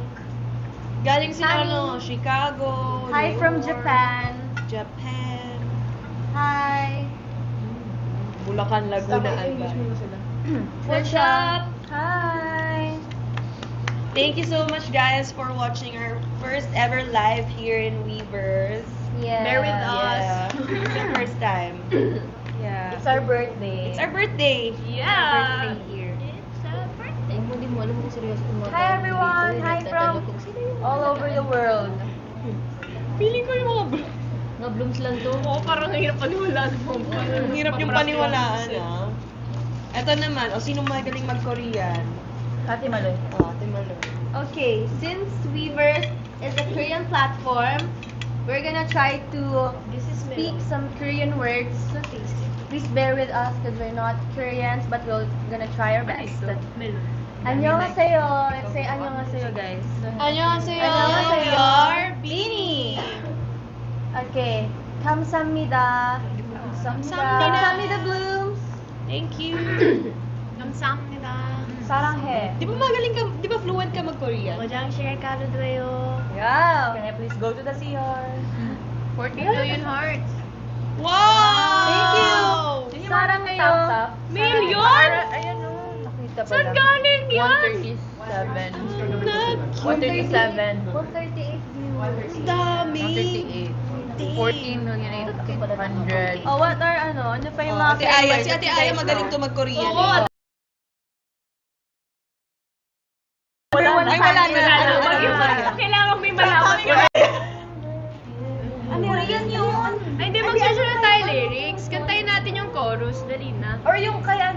Speaker 3: Galing sila,
Speaker 7: Hi.
Speaker 3: Chicago.
Speaker 7: Hi
Speaker 3: New
Speaker 7: from
Speaker 3: York,
Speaker 7: Japan.
Speaker 3: Japan.
Speaker 7: Hi.
Speaker 3: Bulacan, Laguna, Albay.
Speaker 7: What's up? Hi.
Speaker 3: Thank you so much, guys, for watching our first ever live here in Weavers.
Speaker 7: Yeah.
Speaker 5: Bear with us.
Speaker 3: Yeah, it's the first time.
Speaker 7: Yeah.
Speaker 4: It's our birthday.
Speaker 3: It's our birthday.
Speaker 5: Yeah!
Speaker 7: here.
Speaker 5: It's a birthday.
Speaker 6: Hindi mo alam kung seryoso yung mga
Speaker 7: Hi, everyone. Hi from all over the world.
Speaker 3: Feeling ko yung mga
Speaker 6: Mga blooms lang to.
Speaker 5: Oo, parang hirap paniwalaan mo.
Speaker 3: Ang hirap yung paniwalaan, ah. Ito naman, sino magaling mag-Korean?
Speaker 4: Ate Maloy.
Speaker 3: Ate Malo.
Speaker 7: Okay, since Weavers is a Korean platform, we're gonna try to speak some Korean words. Please bear with us because we're not Koreans, but we're gonna try our best. 안녕하세요. Let's say 안녕하세요, guys.
Speaker 3: 안녕하세요.
Speaker 7: 안녕하세요.
Speaker 3: We are Beanie.
Speaker 7: Okay. 감사합니다. 감사합니다, Blooms.
Speaker 3: Thank you.
Speaker 5: 감사합니다.
Speaker 7: 사랑해.
Speaker 3: Di ba magaling ka, di ba fluent ka mag-Korean?
Speaker 5: share karudoyo.
Speaker 7: Yeah.
Speaker 4: Can I please go to the CR?
Speaker 5: 40 million hearts.
Speaker 3: Wow!
Speaker 7: Thank you.
Speaker 4: Sarangayo.
Speaker 7: Thumbs up.
Speaker 5: Million?
Speaker 4: Ayan o. Nakita pa
Speaker 5: Saan
Speaker 4: lang.
Speaker 5: galing yan?
Speaker 4: 137.
Speaker 7: 138 viewers.
Speaker 3: Dami.
Speaker 6: 14,800.
Speaker 7: Oh, what are ano pa yung mga
Speaker 3: Ate Aya,
Speaker 7: keywords
Speaker 3: si
Speaker 7: that
Speaker 3: Ate
Speaker 7: you
Speaker 3: Aya
Speaker 7: guys
Speaker 3: magaling
Speaker 7: know?
Speaker 3: to mag-Korean.
Speaker 5: Oo,
Speaker 7: Wala na.
Speaker 3: Ay, wala na.
Speaker 5: Kailangan may malaman ko.
Speaker 7: Korean yun.
Speaker 5: Ay, hindi magsusunod tayo lyrics. Kantayin natin yung chorus. Dali na.
Speaker 4: Or yung kaya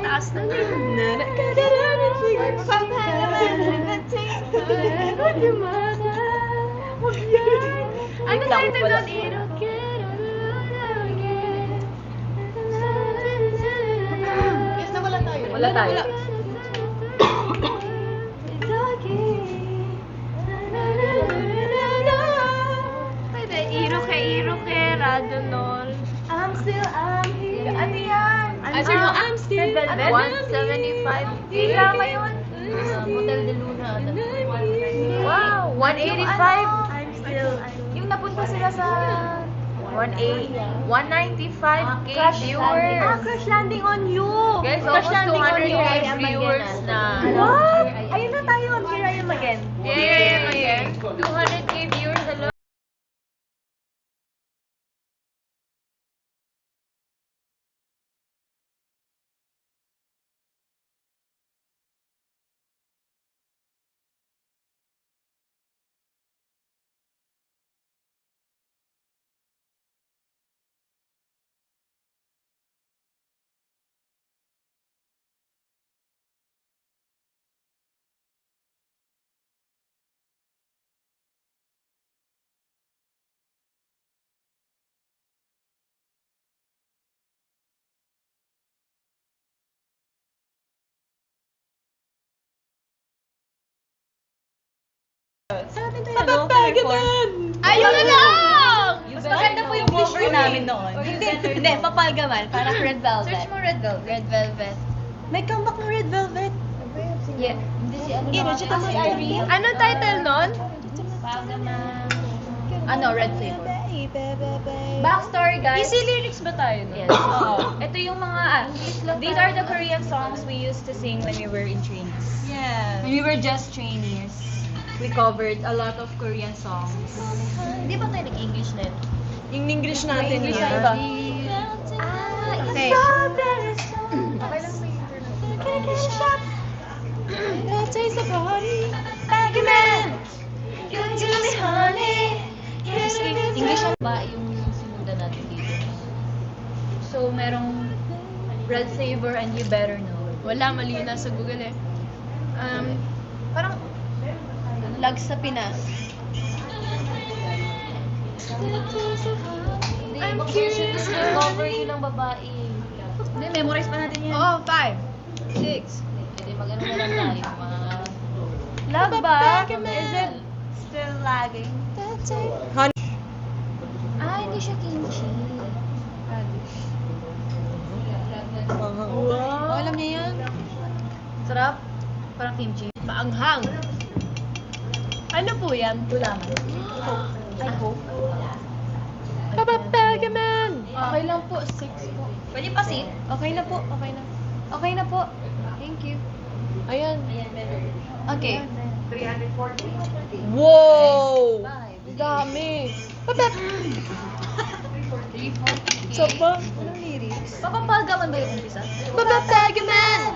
Speaker 5: Taas na din. Ano title nun?
Speaker 2: Yes, nawala tayo.
Speaker 3: Wala tayo.
Speaker 5: Pwede, Iroke, Radonol.
Speaker 7: I'm here. Ano yan?
Speaker 5: Answer mo, I'm still
Speaker 7: 175. Kaya ngayon?
Speaker 2: Hotel de Luna.
Speaker 7: Wow, 185.
Speaker 1: I'm still,
Speaker 7: Yung napunta sila sa 195k viewers.
Speaker 1: Crash Landing on You!
Speaker 7: Guys,
Speaker 1: Crash
Speaker 7: almost
Speaker 1: Landing on
Speaker 7: 200k
Speaker 1: You.
Speaker 7: viewers na.
Speaker 1: What? Ayun na tayo on Here I Am Again.
Speaker 7: Yay! 200k viewers alone.
Speaker 5: Ayun na lang!
Speaker 4: Mas maganda po yung cover namin noon.
Speaker 2: Hindi, papalgaman. Parang Red Velvet.
Speaker 7: Search mo Red Velvet.
Speaker 2: Red Velvet.
Speaker 4: May comeback ng Red Velvet.
Speaker 2: Yeah. Hindi si ano naman. Si Irene.
Speaker 5: Anong title nun?
Speaker 2: Ano, Red Flavor.
Speaker 7: Backstory, guys.
Speaker 5: Easy lyrics ba tayo nun?
Speaker 7: Yes. Oo. Ito yung mga, these are the Korean songs we used to sing when we were in trainees.
Speaker 4: Yeah.
Speaker 2: When we were just trainees, we covered a lot of Korean songs.
Speaker 7: Hindi ba tayo nag-English na ito?
Speaker 3: Yung English natin.
Speaker 7: English
Speaker 3: ha?
Speaker 7: na iba.
Speaker 5: Okay.
Speaker 7: Okay lang sa internet. English ang ba yung sinundan natin dito? So, merong Red Flavor and You Better Know.
Speaker 5: Wala, mali na sa Google eh.
Speaker 7: Parang lag sa Pinas. I'm curious to cover yun ng babae.
Speaker 4: Hindi, memorize pa natin yan.
Speaker 5: Oo, 5, 6.
Speaker 2: Hindi, mag-ano na lang tayo. Mga...
Speaker 7: Lag ba? Is it still lagging?
Speaker 3: Honey.
Speaker 7: Hindi siya kimchi.
Speaker 2: Oh, alam niya yan?
Speaker 7: Sarap. Parang kimchi.
Speaker 5: Maanghang. Ano po yan?
Speaker 7: Gulaman. I hope.
Speaker 5: Papapagaman!
Speaker 7: Okay lang po, 6 po.
Speaker 2: Pwede pa si?
Speaker 7: Okay na po, okay na. Okay na po. Thank you.
Speaker 5: Ayan.
Speaker 7: Okay.
Speaker 3: Wow!
Speaker 5: Dami.
Speaker 7: So pa? Anong lyrics?
Speaker 4: Papapalgaman ba yung umpisa?
Speaker 5: Papapagaman!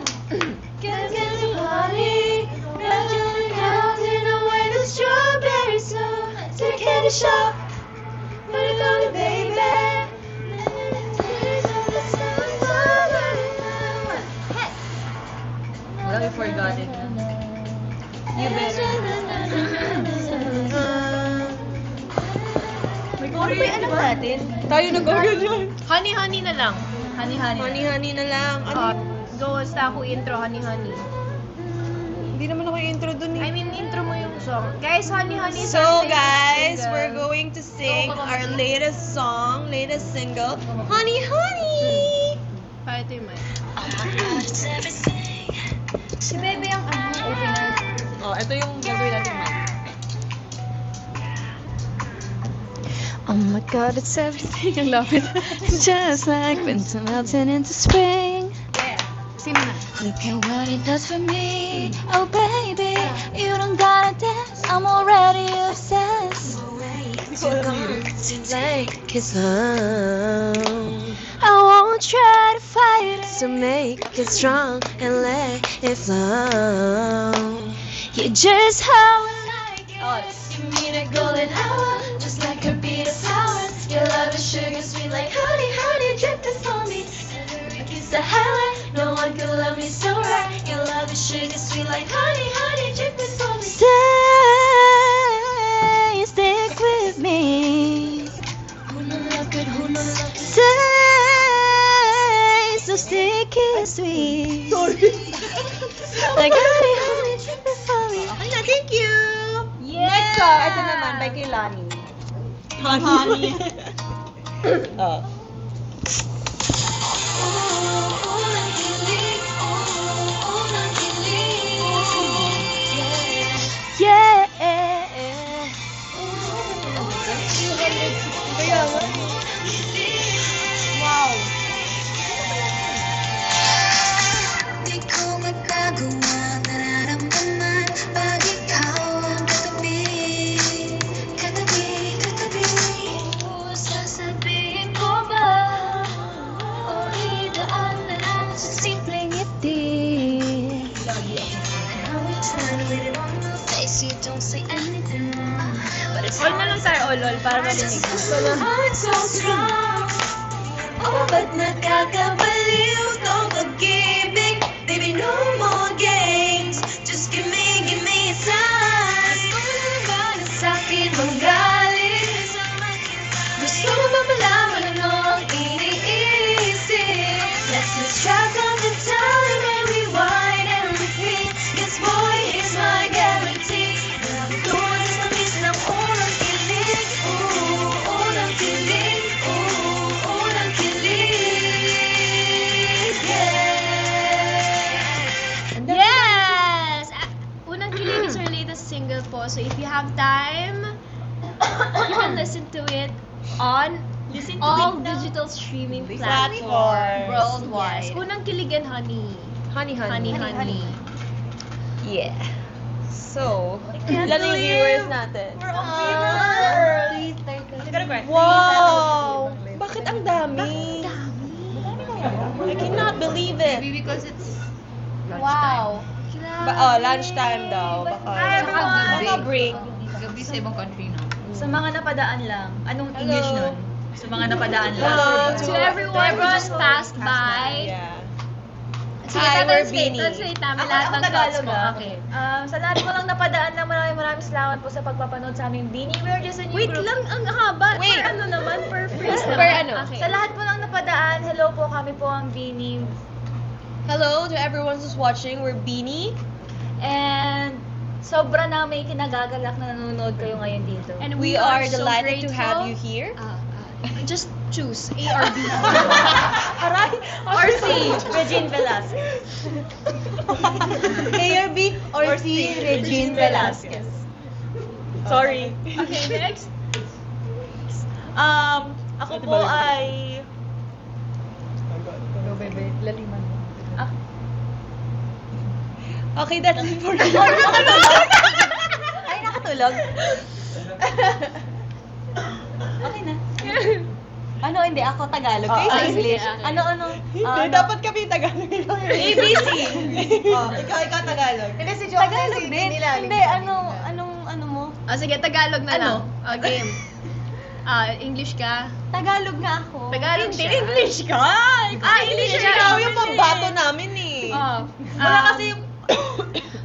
Speaker 4: Wala, we forgot it. You better. May Korean, di
Speaker 7: Ano
Speaker 4: ba?
Speaker 7: natin?
Speaker 3: Tayo nag-organ yun.
Speaker 5: Honey na lang.
Speaker 4: Honey.
Speaker 3: Honey na lang. Ano?
Speaker 5: Go, basta ako intro, honey.
Speaker 3: Hindi naman ako yung intro dun
Speaker 5: I
Speaker 3: eh.
Speaker 5: mean, intro mo yung song. Guys, honey is
Speaker 3: So
Speaker 5: our
Speaker 3: guys,
Speaker 5: latest
Speaker 3: we're
Speaker 5: single.
Speaker 3: going to sing our latest song, latest single, Honey.
Speaker 5: Pakita yung mic.
Speaker 7: Si Bebe ang opener.
Speaker 3: Oh, ito yung gagawin natin mic.
Speaker 8: Oh my god, it's everything. I love it. Just like winter melting into spring.
Speaker 5: Sino na?
Speaker 8: Look at what it does for me. Oh baby, you don't gotta dance. I'm already obsessed. Take it slow. I won't try to fight it. So make it strong and let it flow. You're just how I like it. Give me the golden hour, just like a beat of flowers. Your love is sugar sweet like honey, drip this on me. Kiss a highlight. No one can love me so right. Your love is sugar sweet like honey, honey, dripping from me. Stay, stick with me. Who no love good, who no love good. Stay, so sticky sweet. Like honey, honey, dripping from me.
Speaker 4: Okay na, thank you!
Speaker 7: Yeah!
Speaker 4: Next song, ito naman, by kay Lani. Honey.
Speaker 8: Yeah. Di ko magagawa, nararamdaman pag ikaw ang katabi. Sasabihin ko ba o idaan na lang sa simpleng ngiti? How we try to let it on my face, you don't say anything wrong, but it's
Speaker 5: All na lang tayo, all, para marinig.
Speaker 8: my heart so strong. Oh, ba't nakakabaliw tong pag-ibig? Baby, no more games. Just give me a sign. Kung ba na sa'kin manggaling? Gusto mo ba malaman ano ang iniisip? Let's lose track of the time and rewind and repeat. Yes, boy, here's my guarantee. Grabe ko na tamis ng unang kilig. Ooh, unang kilig. Ooh, unang kilig. Yeah.
Speaker 5: Yes! Unang Kilig is our latest single po. So if you have time, you can listen to it on all digital streaming platforms worldwide. Yes. Unang Kilig and Honey.
Speaker 3: Honey, honey.
Speaker 5: Honey.
Speaker 3: Yeah. So, ilan yung viewers natin? Wow! Bakit ang dami? I cannot believe it.
Speaker 6: Maybe because it's
Speaker 7: Wow.
Speaker 3: Lunchtime daw. Baka break.
Speaker 6: gabi sa ibang country na.
Speaker 4: Sa mga napadaan lang, anong English nun? Sa mga napadaan lang.
Speaker 3: Hello
Speaker 5: To everyone who just passed by.
Speaker 3: Yeah.
Speaker 5: Sige,
Speaker 3: Hi, we're
Speaker 5: translate.
Speaker 3: Beanie.
Speaker 5: Translate namin lahat ng thoughts mo. Okay.
Speaker 4: Sa lahat po lang napadaan na maraming salamat po sa pagpapanood sa aming Beanie. We're just a new
Speaker 5: Wait
Speaker 4: group.
Speaker 5: lang, ang haba.
Speaker 3: Wait.
Speaker 5: Per ano naman? Per phrase
Speaker 3: Per
Speaker 5: naman.
Speaker 3: ano?
Speaker 5: Okay.
Speaker 4: Sa lahat po lang napadaan, hello po, kami po ang Beanie.
Speaker 3: Hello to everyone who's watching. We're Beanie.
Speaker 4: And sobra na may kinagagalak na nanonood kayo ngayon dito.
Speaker 5: And
Speaker 3: We are
Speaker 5: so
Speaker 3: delighted to
Speaker 5: grateful.
Speaker 3: have you here.
Speaker 5: Just choose A or B.
Speaker 4: Aray!
Speaker 5: Or C.
Speaker 4: Regine Velasquez.
Speaker 3: A or B or C,
Speaker 4: Regine Velasquez. Sorry.
Speaker 5: Okay, next.
Speaker 4: Ako po ay...
Speaker 3: Okay, that's it for now.
Speaker 4: Ay, nakatulog? Okay na. Ano, hindi ako Tagalog. Kayo sa English. Ano?
Speaker 3: Dapat kami Tagalog.
Speaker 4: ABC.
Speaker 3: Ikaw Tagalog.
Speaker 4: Hindi, si Joke Tagalog din. Hindi, ano mo?
Speaker 5: Sige, Tagalog na lang. Game. English ka?
Speaker 4: Tagalog nga ako.
Speaker 5: Tagalog siya.
Speaker 4: English ka!
Speaker 5: English siya.
Speaker 3: Ikaw yung pambato namin eh.
Speaker 4: Wala kasi yung...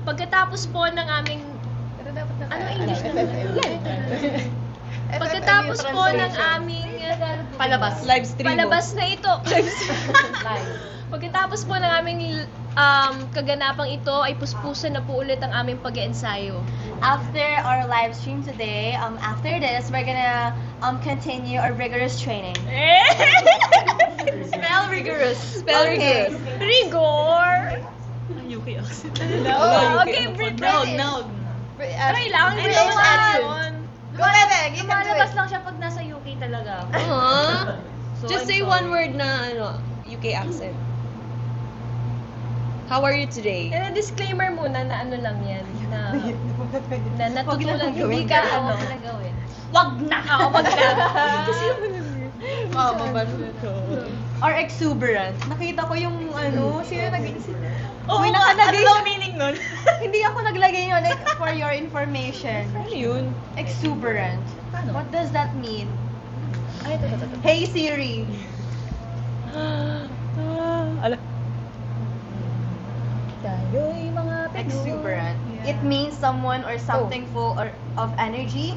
Speaker 5: Pagkatapos po ng aming... Ano English na? Pagkatapos po ng aming palabas.
Speaker 3: Live stream mo.
Speaker 5: Palabas na ito. Pagkatapos po ng aming kaganapang ito ay puspusan na po ulit ang aming pag-eensayo.
Speaker 7: After our live stream today, after this, we're gonna continue our rigorous training.
Speaker 5: Spell rigorous.
Speaker 3: Spell rigorous.
Speaker 5: Rigor.
Speaker 4: UK accent.
Speaker 5: No. Okay, British.
Speaker 4: No.
Speaker 5: Try lang.
Speaker 4: British
Speaker 5: British
Speaker 4: accent.
Speaker 7: Go, Bebe! You can do
Speaker 4: Lumalabas
Speaker 7: it!
Speaker 4: lang siya pag nasa UK talaga. So,
Speaker 3: Just
Speaker 4: I'm
Speaker 3: say
Speaker 4: sorry.
Speaker 3: one word na UK accent. How are you today?
Speaker 5: And a disclaimer muna na ano lang yan. Na natutulan. Hindi ka ano.
Speaker 4: Wag na!
Speaker 5: Oo, wag ka.
Speaker 7: Or exuberant. Nakita ko yung sino
Speaker 4: Oh,
Speaker 7: May
Speaker 4: ano
Speaker 7: nakalagay
Speaker 4: daw meaning nun?
Speaker 7: Hindi ako naglagay yun, like, for your information.
Speaker 3: Ano yun?
Speaker 7: Exuberant.
Speaker 4: Ano?
Speaker 7: What does that mean? Hey Siri.
Speaker 3: Ala.
Speaker 4: Tayo'y mga
Speaker 2: Exuberant. It means someone or something full of energy.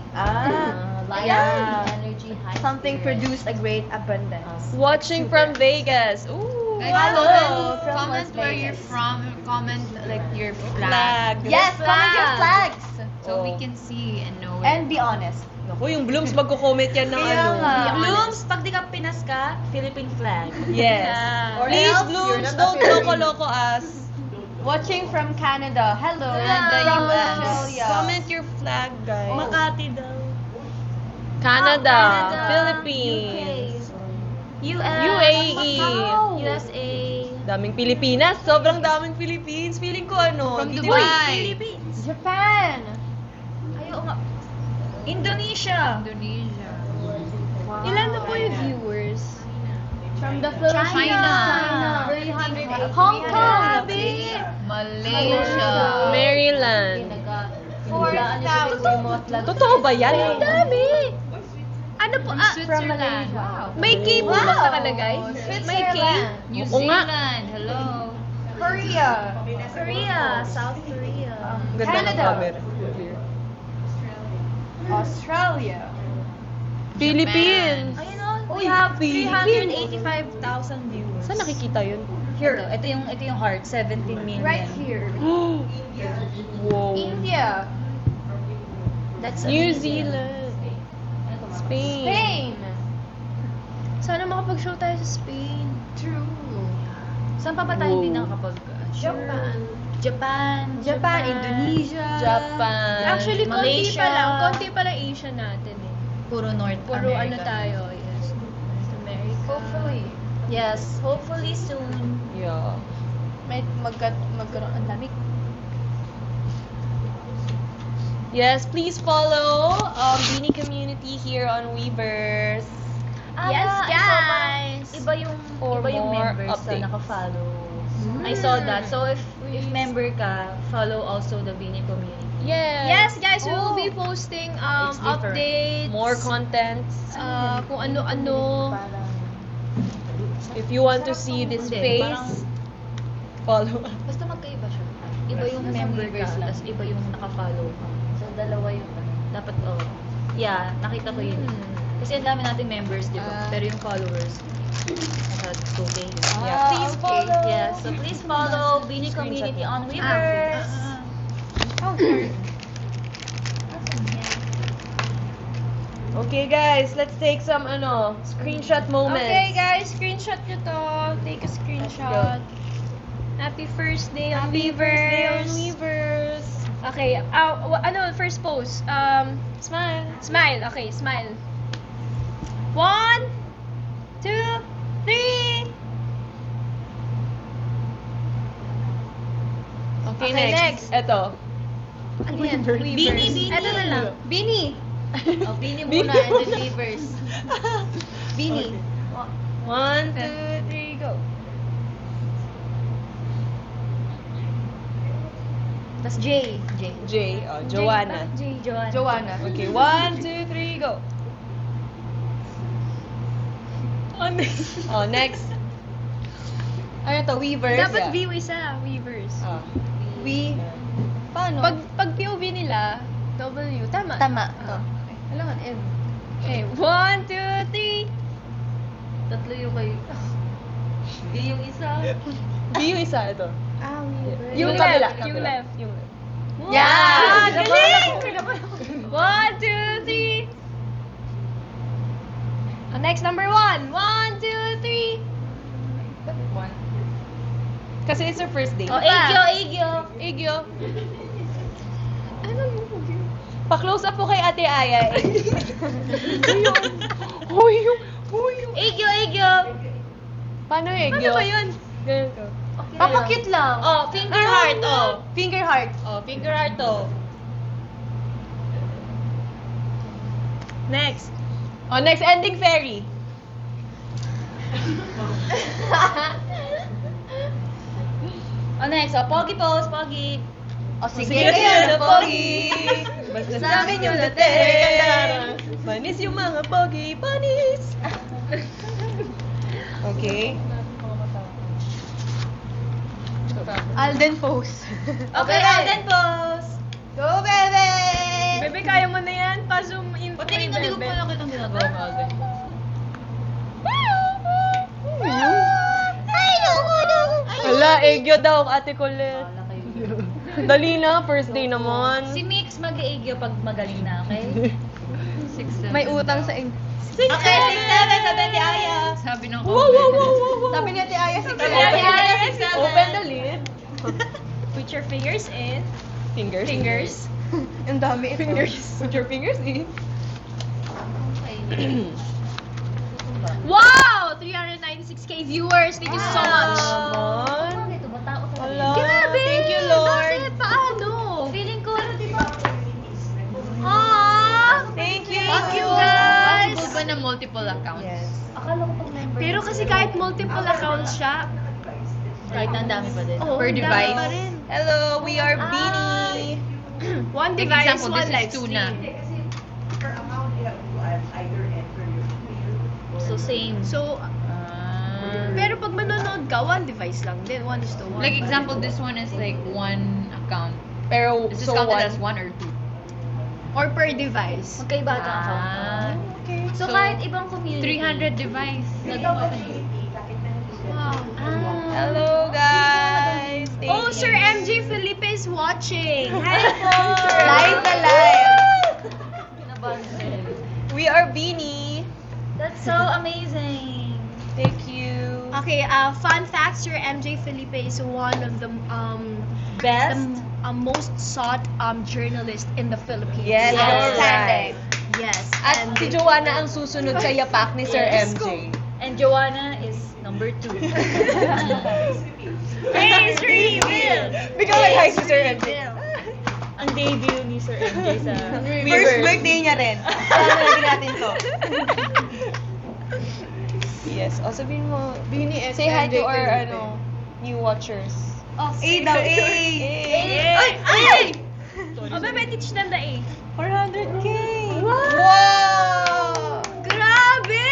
Speaker 7: Light
Speaker 2: Yeah.
Speaker 7: energy, high
Speaker 2: Something
Speaker 7: spirit.
Speaker 2: produce a great abundance.
Speaker 3: Watching from Vegas. Ooh.
Speaker 6: Guys,
Speaker 2: Hello, from
Speaker 6: comment
Speaker 2: Las
Speaker 6: where you're
Speaker 2: Vegas.
Speaker 6: from. Comment like your flag.
Speaker 3: Flag.
Speaker 2: Yes, comment your flags.
Speaker 6: So we
Speaker 3: Oh.
Speaker 6: can see and know it.
Speaker 2: And be honest.
Speaker 3: Naku, yung Blooms magko-comment yan ng
Speaker 2: Kaya
Speaker 3: ano.
Speaker 2: nga.
Speaker 4: Blooms, pag di ka Pinas ka, Philippine flag.
Speaker 3: Yes.
Speaker 2: Or
Speaker 3: Please,
Speaker 2: else, you're
Speaker 3: Blooms,
Speaker 2: not
Speaker 3: don't
Speaker 2: appearing.
Speaker 3: loko-loko us.
Speaker 2: Watching from Canada. Hello.
Speaker 7: Hello.
Speaker 2: From Australia.
Speaker 3: Comment your flag, guys.
Speaker 4: Makati daw.
Speaker 3: Canada,
Speaker 7: Canada,
Speaker 3: Philippines,
Speaker 7: US,
Speaker 3: UAE.
Speaker 7: USA.
Speaker 3: Daming Pilipinas, sobrang daming Philippines. Feeling ko ano,
Speaker 6: From
Speaker 3: dito
Speaker 6: Dubai.
Speaker 4: Philippines.
Speaker 2: Japan.
Speaker 4: Ayaw nga. Indonesia.
Speaker 6: Indonesia.
Speaker 5: Ilan na po yung viewers?
Speaker 2: From the Philippines.
Speaker 6: China.
Speaker 2: 380.
Speaker 7: Hong Kong.
Speaker 6: Malaysia.
Speaker 3: Maryland.
Speaker 2: 4,000.
Speaker 3: Totoo ba yan? Ang dami.
Speaker 5: Ano po?
Speaker 6: From Switzerland.
Speaker 5: May K po ba nakalagay? May K?
Speaker 6: New
Speaker 3: Oo nga.
Speaker 6: Zealand. Hello.
Speaker 2: Korea.
Speaker 7: Korea, South Korea.
Speaker 3: Ang ganda ng
Speaker 2: Canada.
Speaker 3: camera.
Speaker 2: Australia.
Speaker 3: Philippines.
Speaker 7: Ayun o, we have
Speaker 3: Philippines.
Speaker 7: 385,000 viewers.
Speaker 3: Saan nakikita yun?
Speaker 4: Here, ito yung heart, 17 million.
Speaker 2: Right here.
Speaker 3: Wow.
Speaker 2: India.
Speaker 7: That's
Speaker 3: New
Speaker 7: amazing.
Speaker 3: Zealand. Spain.
Speaker 2: Spain.
Speaker 5: Sana makapag-show tayo sa Spain.
Speaker 2: True.
Speaker 4: Saan pa ba tayo hindi
Speaker 3: Wow.
Speaker 4: nakakapag...
Speaker 2: Japan.
Speaker 4: Japan, Indonesia,
Speaker 3: Japan.
Speaker 5: Actually, konti
Speaker 4: Malaysia.
Speaker 5: pa lang. Konti pa lang Asia natin eh.
Speaker 4: Puro North
Speaker 5: Puro
Speaker 4: America.
Speaker 5: ano tayo, yes. North America.
Speaker 2: Hopefully.
Speaker 7: Yes, hopefully soon.
Speaker 3: Yeah.
Speaker 2: May magkaroon ang dami.
Speaker 3: Yes, please follow Beanie Community here on Weavers.
Speaker 5: Yes,
Speaker 7: I saw
Speaker 5: guys!
Speaker 7: Iba yung,
Speaker 3: For
Speaker 7: iba yung
Speaker 3: more
Speaker 7: members
Speaker 3: updates.
Speaker 7: na naka-follow.
Speaker 4: I saw that. So if member ka, follow also the Beanie community.
Speaker 3: Yes.
Speaker 5: Yes, guys, we will be posting
Speaker 4: It's different.
Speaker 5: updates.
Speaker 3: More contents.
Speaker 5: Kung ano-ano.
Speaker 3: If you want to see this
Speaker 4: Hindi,
Speaker 3: face, follow.
Speaker 4: Basta magkaiba siya. Iba yung member ka, tapos iba yung naka-follow ka.
Speaker 7: So, dalawa yung
Speaker 4: Dapat, yeah, nakita ko yun. Kasi ang dami nating members, di ba? Pero yung followers, nasa 2K.
Speaker 3: Yeah.
Speaker 7: Please follow.
Speaker 4: Yeah, so please follow Beanie Community on Weavers.
Speaker 3: Okay, guys, let's take some screenshot moments.
Speaker 5: Okay, guys, screenshot nyo to. Take a screenshot. Happy first day on Weavers.
Speaker 3: Weavers.
Speaker 5: Okay, first pose. Smile. Smile, okay, smile. 1, 2, 3.
Speaker 3: Okay,
Speaker 5: Okay, next.
Speaker 3: Eto.
Speaker 5: Ano yan? Weavers. Ito na lang. Beanie.
Speaker 7: Oh, Beanie muna and then Weavers.
Speaker 5: Beanie.
Speaker 3: 1, 2, 3, go.
Speaker 7: Tapos J.
Speaker 3: J. Joanna.
Speaker 2: Joanna.
Speaker 3: Okay, 1, 2, 3, go. Oh, next. Ano to? Weavers?
Speaker 5: Dapat
Speaker 3: Yeah.
Speaker 5: V isa. Weavers.
Speaker 2: We. Paano?
Speaker 5: Pag POV nila, W. Tama.
Speaker 7: Tama.
Speaker 2: Kailangan N.
Speaker 5: Okay, 1, 2, 3.
Speaker 7: Tatlo yung kayo. Yung isa.
Speaker 3: B yung isa, ito.
Speaker 5: Weavers.
Speaker 3: Yung
Speaker 5: Yung
Speaker 3: kabila,
Speaker 5: left.
Speaker 3: kabila.
Speaker 5: Yung left.
Speaker 3: Yung left.
Speaker 5: Yeah!
Speaker 3: Galing!
Speaker 5: 1, 2, 3. Next, number 1. 1, 2, 3.
Speaker 3: Kasi it's our first date.
Speaker 7: Oh, Egyo.
Speaker 3: Egyo. Pa-close up po kay Ate Aya.
Speaker 7: Egyo.
Speaker 3: Paano Egyo?
Speaker 5: Ano ba yun?
Speaker 3: Ganito.
Speaker 2: Papakit lang.
Speaker 4: Oh, finger heart,
Speaker 2: Finger heart.
Speaker 4: Finger heart,
Speaker 3: Next. Next, ending fairy.
Speaker 4: Next, pogi pose, pogi.
Speaker 2: Sige
Speaker 3: na,
Speaker 2: Pogi.
Speaker 3: Basta sa amin yung latte. Panis yung mga pogi, panis. Okay.
Speaker 7: Alden Pose.
Speaker 4: Okay, Alden pose. Go, Bebe!
Speaker 5: Bebe, kaya mo na yan. Pa-zoom in
Speaker 4: Pati rin hindi ko pa lang kitang ginagawa mo, Alden.
Speaker 3: Wala, egyo daw, Ate Colette. Dali na, first day naman.
Speaker 4: Si Mix mag-eegyo pag magaling na, okay?
Speaker 7: May utang sa
Speaker 4: Okay, 6-7, sabi ni Aya.
Speaker 6: Sabi ng
Speaker 7: Sabi ni Ate Aya,
Speaker 4: Sabi ni Aya, 6-7.
Speaker 3: Open the lid.
Speaker 5: Put your fingers in.
Speaker 3: Fingers.
Speaker 5: Fingers.
Speaker 7: Ang dami ito.
Speaker 3: Fingers. Put your fingers in.
Speaker 5: Wow! 396k viewers. Thank you so much.
Speaker 3: Naman.
Speaker 4: Ito ba tao ko?
Speaker 3: Hala.
Speaker 5: Grabe!
Speaker 3: Thank you, Lord.
Speaker 5: Bakit? Paano?
Speaker 4: Feeling ko, ano, di ba?
Speaker 3: Thank you.
Speaker 5: Thank you, guys.
Speaker 6: Possible ba na multiple accounts?
Speaker 3: Yes.
Speaker 4: Akala ko pag member.
Speaker 5: Pero kasi kahit multiple accounts siya,
Speaker 4: kahit ang dami pa din.
Speaker 5: oh,
Speaker 6: Per
Speaker 5: ang dami
Speaker 6: device.
Speaker 5: pa rin.
Speaker 3: Hello, we are Beanie.
Speaker 5: One
Speaker 6: Like
Speaker 5: device,
Speaker 6: example,
Speaker 5: one
Speaker 6: this
Speaker 5: live
Speaker 6: is two na.
Speaker 5: stream.
Speaker 4: So, same.
Speaker 5: So, pero pag manonood ka, one device lang din. 1:1.
Speaker 6: Like example, this one is like one account.
Speaker 3: Pero,
Speaker 6: Is this
Speaker 3: so
Speaker 6: counted
Speaker 3: what?
Speaker 6: as one or two?
Speaker 5: Or per device.
Speaker 4: Magkaiba ata ang account.
Speaker 3: Okay.
Speaker 4: So, kahit ibang community.
Speaker 6: 300 device.
Speaker 5: Wow.
Speaker 3: Hello, guys. Thank
Speaker 5: Oh,
Speaker 3: you.
Speaker 5: Sir MJ Felipe is watching. Hi po.
Speaker 3: Live na live.
Speaker 4: Kinabahan.
Speaker 3: We are Beanie.
Speaker 4: That's so amazing.
Speaker 3: Thank you.
Speaker 5: Okay, fun fact, Sir MJ Felipe is one of the
Speaker 4: Best?
Speaker 5: most sought journalist in the Philippines.
Speaker 3: Yes, that's right.
Speaker 5: Yes.
Speaker 3: At
Speaker 5: and
Speaker 3: si Joanna ang susunod sa yapak ni Sir
Speaker 4: Yes.
Speaker 3: MJ.
Speaker 4: And Joanna is number 2.
Speaker 5: Hey, Sir Evil!
Speaker 3: Bigyan like hi si Sir MJ.
Speaker 4: Ang debut ni Sir MJ sa
Speaker 3: First birthday niya rin. Ano natin to? Yes. O, sabihin mo,
Speaker 7: Beanie
Speaker 3: say hi to
Speaker 7: MJ
Speaker 3: our
Speaker 7: Felipe.
Speaker 3: new watchers.
Speaker 7: A daw, A!
Speaker 5: Ay! Ay! Oh, bebe, teach them the A.
Speaker 3: 400k!
Speaker 5: Wow! Grabe!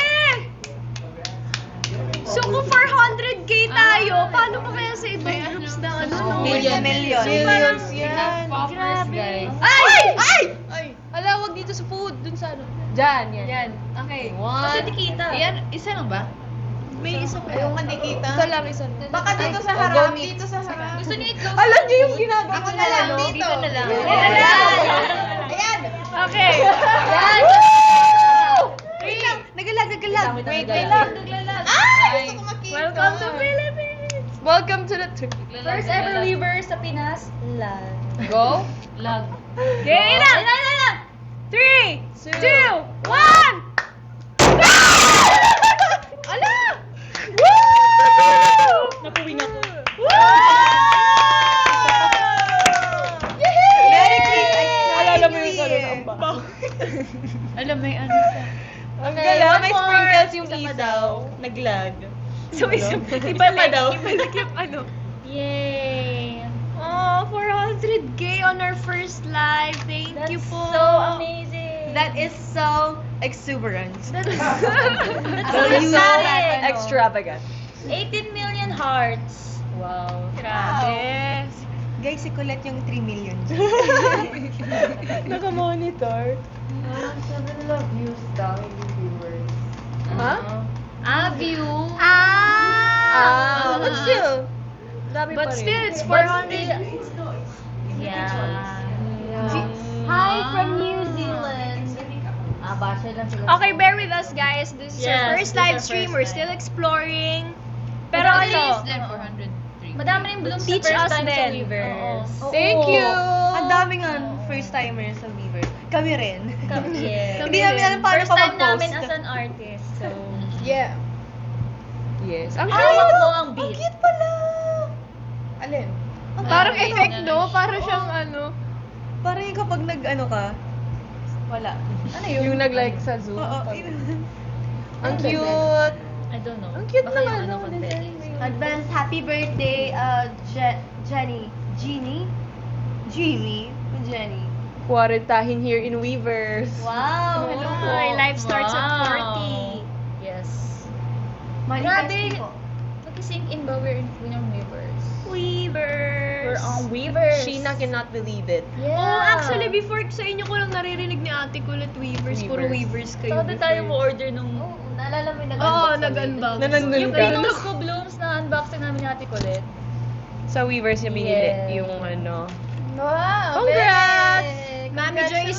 Speaker 5: So kung 400k tayo, paano pa kaya sa ibang groups ng ano? no?
Speaker 3: Millions.
Speaker 7: Millions
Speaker 3: yan.
Speaker 6: Poppers, guys.
Speaker 5: Ay! Ay!
Speaker 3: Ay! Ala, wag dito sa food. Dun sa ano. Diyan, yan.
Speaker 5: Yan. Okay.
Speaker 4: Kasi
Speaker 3: One.
Speaker 4: di kita.
Speaker 6: Yan, isa lang ba?
Speaker 5: May isa pa.
Speaker 7: Yung nakikita.
Speaker 3: Isa lang, isa lang.
Speaker 7: Baka dito sa harap, dito sa harap.
Speaker 4: Gusto niyo i-close?
Speaker 3: Alam niyo yung ginagawa
Speaker 7: Ako na lang, dito.
Speaker 4: Dito na lang.
Speaker 7: Ayan!
Speaker 5: Okay.
Speaker 4: Yan!
Speaker 7: Wait lang, nagalag.
Speaker 4: Wait lang. Naglalag.
Speaker 7: Ay! Gusto ko makita.
Speaker 5: Welcome to Philippines!
Speaker 3: Welcome to the...
Speaker 4: First ever weaver sa Pinas. Lag.
Speaker 3: Go.
Speaker 6: Lag.
Speaker 5: Okay na! 3, 2, 1! Ala! Woo!
Speaker 4: Napuwing ako.
Speaker 7: Merry Christmas!
Speaker 3: Alala mo yung ano ng ba?
Speaker 6: Alam, may ano sa...
Speaker 3: Ang gala, may sprinkles yung isaw.
Speaker 4: Naglag.
Speaker 5: So, ibalik yung ano.
Speaker 4: Yay!
Speaker 5: Oh, 400k on our first live. Thank
Speaker 4: That's
Speaker 5: you po.
Speaker 4: so amazing.
Speaker 7: That is so exuberant.
Speaker 5: That is
Speaker 4: That's
Speaker 3: So
Speaker 4: exciting.
Speaker 3: extravagant.
Speaker 4: 18 million hearts. Wow.
Speaker 5: Grabe.
Speaker 7: Guys, si Colette yung 3 million.
Speaker 3: Naka-monitor.
Speaker 4: Ah, view.
Speaker 3: But still. Dami
Speaker 5: But
Speaker 3: pa rin.
Speaker 5: still, it's 400.
Speaker 4: Yeah.
Speaker 7: Hi from New Zealand.
Speaker 4: Basha lang sila.
Speaker 5: Okay, bear with us, guys. This is our
Speaker 4: Yes,
Speaker 5: first
Speaker 4: this is
Speaker 5: live
Speaker 4: our
Speaker 5: stream.
Speaker 4: first
Speaker 5: We're
Speaker 4: live.
Speaker 5: still exploring. Pero
Speaker 4: Pero
Speaker 5: ano,
Speaker 6: Then 403.
Speaker 4: Madami rin bloom sa
Speaker 5: Teach
Speaker 4: first
Speaker 5: us
Speaker 4: time sa
Speaker 5: din.
Speaker 4: Weavers.
Speaker 3: Thank you!
Speaker 7: Ang daming first timers sa Weaver. Kami rin.
Speaker 4: Yeah.
Speaker 7: Hindi namin alam paano
Speaker 4: First
Speaker 7: pa
Speaker 4: time
Speaker 7: mag-post.
Speaker 4: namin as an artist. So,
Speaker 7: Yeah.
Speaker 3: Yes. Ang
Speaker 4: ayaw mo ang beat.
Speaker 7: Cute pala! Alin?
Speaker 5: parang effect, no? Parang siyang ano.
Speaker 7: Parang yung kapag nag-ano ka, wala. Ano yun?
Speaker 3: Yung nag-like sa Zoom.
Speaker 7: Oo.
Speaker 3: Ang cute!
Speaker 4: I don't know.
Speaker 3: Ang cute
Speaker 4: Baka
Speaker 3: naman,
Speaker 4: yung
Speaker 3: no?
Speaker 4: content.
Speaker 7: Advance happy birthday, Jenny. Jeannie? Jenny.
Speaker 3: Quarantahin here in Weavers.
Speaker 4: Wow.
Speaker 5: Hello po. Life starts at 40.
Speaker 4: Yes.
Speaker 7: Manifesting
Speaker 4: Grabe.
Speaker 7: po.
Speaker 4: nakisink in ba we're on Weavers?
Speaker 5: Weavers!
Speaker 4: We're on Weavers.
Speaker 3: Sheena cannot believe it.
Speaker 4: Yeah.
Speaker 5: Oh, actually, before sa inyo ko lang naririnig ni ate ko ulit Weavers. Puro Weavers kayo
Speaker 4: Saka
Speaker 5: before.
Speaker 4: tayo mo order nung...
Speaker 7: Oo, naalala mo yung
Speaker 5: Oo,
Speaker 7: nag-unbox
Speaker 5: nag-unbox.
Speaker 3: Na nandun
Speaker 4: Yung
Speaker 3: ka.
Speaker 4: Pinos ko Blooms na unboxing namin ni Ate Colette.
Speaker 3: Sa Weavers niya binili
Speaker 4: Yes.
Speaker 3: yung ano.
Speaker 7: Wow!
Speaker 5: Congrats!
Speaker 7: Bebe!
Speaker 5: Mami Joy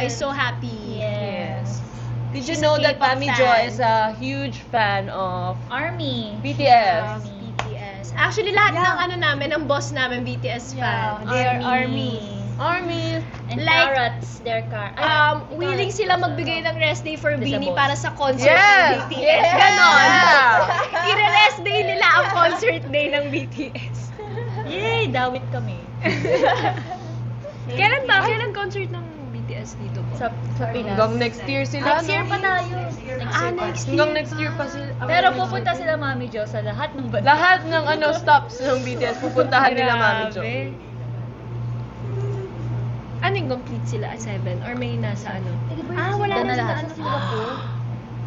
Speaker 5: is so happy.
Speaker 3: Yes. Did you
Speaker 5: She's
Speaker 3: know
Speaker 5: a
Speaker 3: that
Speaker 5: K-pop
Speaker 3: Mami
Speaker 5: fan.
Speaker 3: Jo is a huge fan of
Speaker 4: Army.
Speaker 3: BTS?
Speaker 5: BTS. Actually, lahat ng ano namin, ng boss namin, BTS fan.
Speaker 7: They are Army.
Speaker 3: Army.
Speaker 4: And
Speaker 5: Like,
Speaker 4: carrots, their car.
Speaker 5: Willing sila magbigay ng rest day for
Speaker 4: This
Speaker 5: Beanie
Speaker 4: boss.
Speaker 5: para sa concert
Speaker 3: Yes!
Speaker 5: ng BTS.
Speaker 3: Yes!
Speaker 5: Ganon.
Speaker 3: Yeah!
Speaker 5: I-rest day nila ang concert day ng BTS.
Speaker 4: Yay! Dawit kami.
Speaker 5: Kailan ba? Kailan concert ng BTS dito po?
Speaker 4: Sa Pinas.
Speaker 3: Hanggang next year sila,
Speaker 4: Next year
Speaker 3: no?
Speaker 4: pa tayo.
Speaker 3: Hanggang next year pa sila.
Speaker 4: Pero pupunta sila Mami Jo sa lahat ng bansa.
Speaker 3: Lahat ng stops ng BTS, pupuntahan nila Mami Jo.
Speaker 5: Grabe. Ano yung complete sila? 7? Or may nasa ano?
Speaker 7: Wala
Speaker 4: Doon na
Speaker 7: na
Speaker 4: lahat.
Speaker 7: sa Singapore.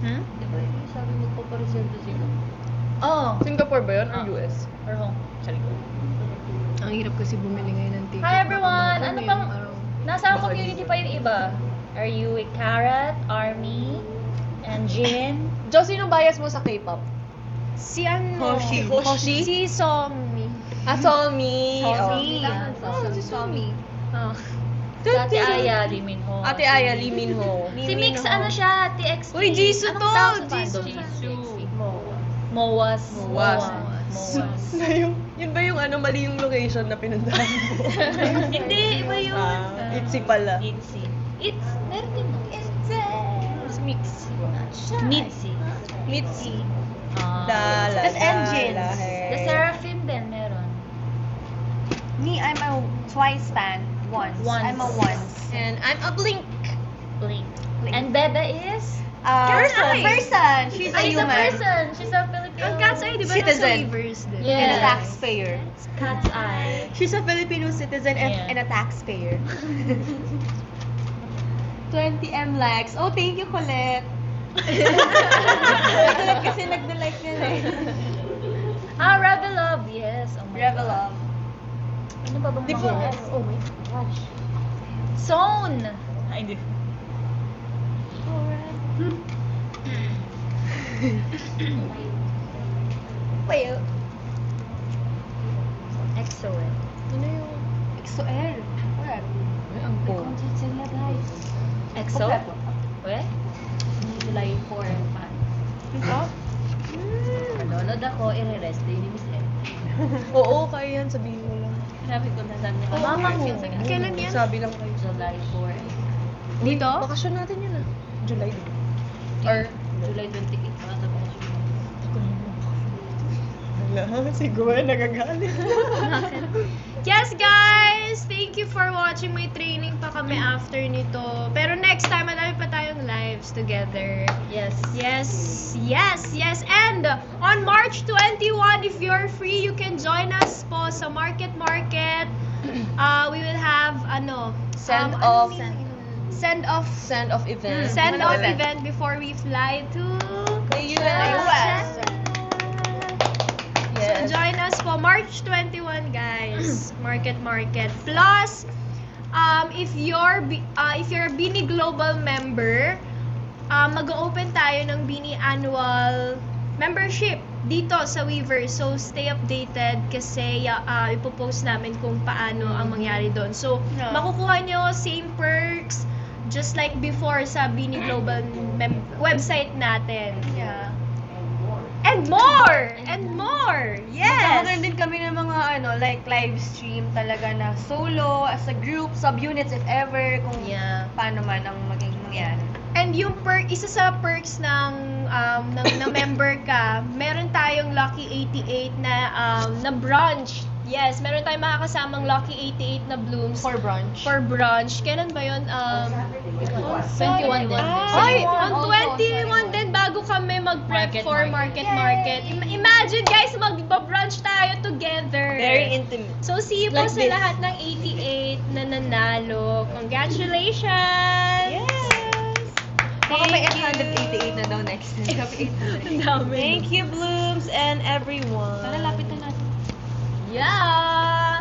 Speaker 5: Hmm?
Speaker 7: Di ba yung sabi mo magpapareserve sa Singapore?
Speaker 4: Oh.
Speaker 3: Singapore ba yun or US?
Speaker 4: Or Hong Kong.
Speaker 5: Ang hirap kasi bumili ngayon ng ticket.
Speaker 4: Hi everyone! Ano pang...
Speaker 5: Araw.
Speaker 4: Nasa community pa yung iba? Are you with Carrot, Army, and Jin?
Speaker 3: Jo, sino bias mo sa K-pop?
Speaker 5: Si ano?
Speaker 3: Hoshi?
Speaker 5: Si Somi.
Speaker 3: Solmi.
Speaker 5: Somi. Oh.
Speaker 4: Si Ate Aya, Lee Min Ho.
Speaker 3: Ate Aya, Lee Min Ho.
Speaker 4: Si Mix, ano siya? TXT.
Speaker 5: Uy, Jisoo to!
Speaker 4: Anong tawag sa
Speaker 5: Jisoo.
Speaker 4: Mowas.
Speaker 3: Mowas.
Speaker 4: Mowas.
Speaker 3: Yun ba yung mali yung location na pinuntahan mo?
Speaker 4: Hindi, iba yun.
Speaker 3: Itzy pala.
Speaker 4: Itzy. Meron din mo. It's Mix. Mitzi.
Speaker 3: Mitzi.
Speaker 4: Ah.
Speaker 3: That's
Speaker 7: Engines.
Speaker 4: The Seraphim din meron.
Speaker 7: Me, I'm a twice fan. Once.
Speaker 4: Once.
Speaker 7: I'm a once.
Speaker 3: And I'm a Blink.
Speaker 4: Blink. And Bebe is?
Speaker 7: Person. She's a
Speaker 4: She's a
Speaker 7: human.
Speaker 4: person. She's a Filipino.
Speaker 5: Ang Cat's Eye, di ba nasa
Speaker 7: Citizen.
Speaker 5: Weavers din?
Speaker 4: Yes.
Speaker 7: And a taxpayer.
Speaker 4: Cat's Eye.
Speaker 7: She's a Filipino citizen
Speaker 4: Yeah.
Speaker 7: and a taxpayer. 20M likes. Oh, thank you, Colette. Colette kasi nagda-like nila eh.
Speaker 4: Revelove. Yes. Oh my God.
Speaker 7: Revelove.
Speaker 4: Ano pa bang
Speaker 3: Di ba?
Speaker 4: mga yes? Oh my gosh. Zone. Ay, hindi.
Speaker 7: Wait,
Speaker 4: Excellent.
Speaker 7: ano yung XOL? What? Concert sila, guys.
Speaker 4: EXO? We?
Speaker 7: July 4 and 5.
Speaker 4: Nanonood ako, i-rest day ni Miss M.
Speaker 3: Oo, kaya yan. Sabihin mo lang.
Speaker 4: Sabi ko na lang niya.
Speaker 7: Oh,
Speaker 4: Mama mo.
Speaker 5: Kailan yan?
Speaker 3: Sabi lang kayo.
Speaker 4: July 4.
Speaker 5: Dito?
Speaker 3: Bakasyon natin yun July.
Speaker 4: Or July 28 pa ata ako.
Speaker 3: Wala, siguro nagagalit.
Speaker 5: Yes, guys! Thank you for watching. May training pa kami after nito. Pero next time, madami pa tayong lives together.
Speaker 4: Yes.
Speaker 5: Yes, yes, yes. And on March 21, if you're free, you can join us po sa Market. We will have,
Speaker 3: Send off event.
Speaker 5: Send off event before we fly to
Speaker 3: The US.
Speaker 5: So join us po March 21, guys. Market. Plus, if you're a Beanie Global member, mag-open tayo ng Beanie Annual membership dito sa Weavers. So stay updated kasi ipopost namin kung paano ang mangyari doon. So makukuha nyo same perks just like before sa Beanie Global website natin.
Speaker 7: Yeah.
Speaker 5: And more! And more! Yes!
Speaker 7: Magkakaroon din kami ng mga like live stream talaga na solo, as a group, subunits if ever, kung paano man ang maging mangyari.
Speaker 5: And yung isa sa perks ng member ka, meron tayong Lucky 88 na brunch. Yes, meron tayong makakasamang Lucky 88 na blooms.
Speaker 7: For brunch.
Speaker 5: For brunch. Kailan ba yun?
Speaker 4: 21 din.
Speaker 5: Ay, on 21 din bago kami mag-prep for market. Imagine guys, mag-brunch tayo together.
Speaker 3: Very intimate.
Speaker 5: So see you po sa lahat ng 88 na nanalo. Congratulations!
Speaker 3: Yes!
Speaker 2: Baka may 888 na daw next.
Speaker 3: Thank you, Blooms and everyone.
Speaker 5: Tara, lapit na natin.
Speaker 7: Yeah!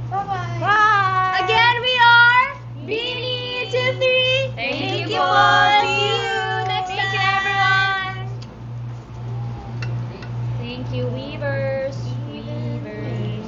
Speaker 2: Bye-bye.
Speaker 7: Bye! Again, we are Beanie 23!
Speaker 5: Thank you
Speaker 7: po!
Speaker 5: po.
Speaker 7: See you next time! Thank you, everyone!
Speaker 3: Thank you, Weavers. Weavers.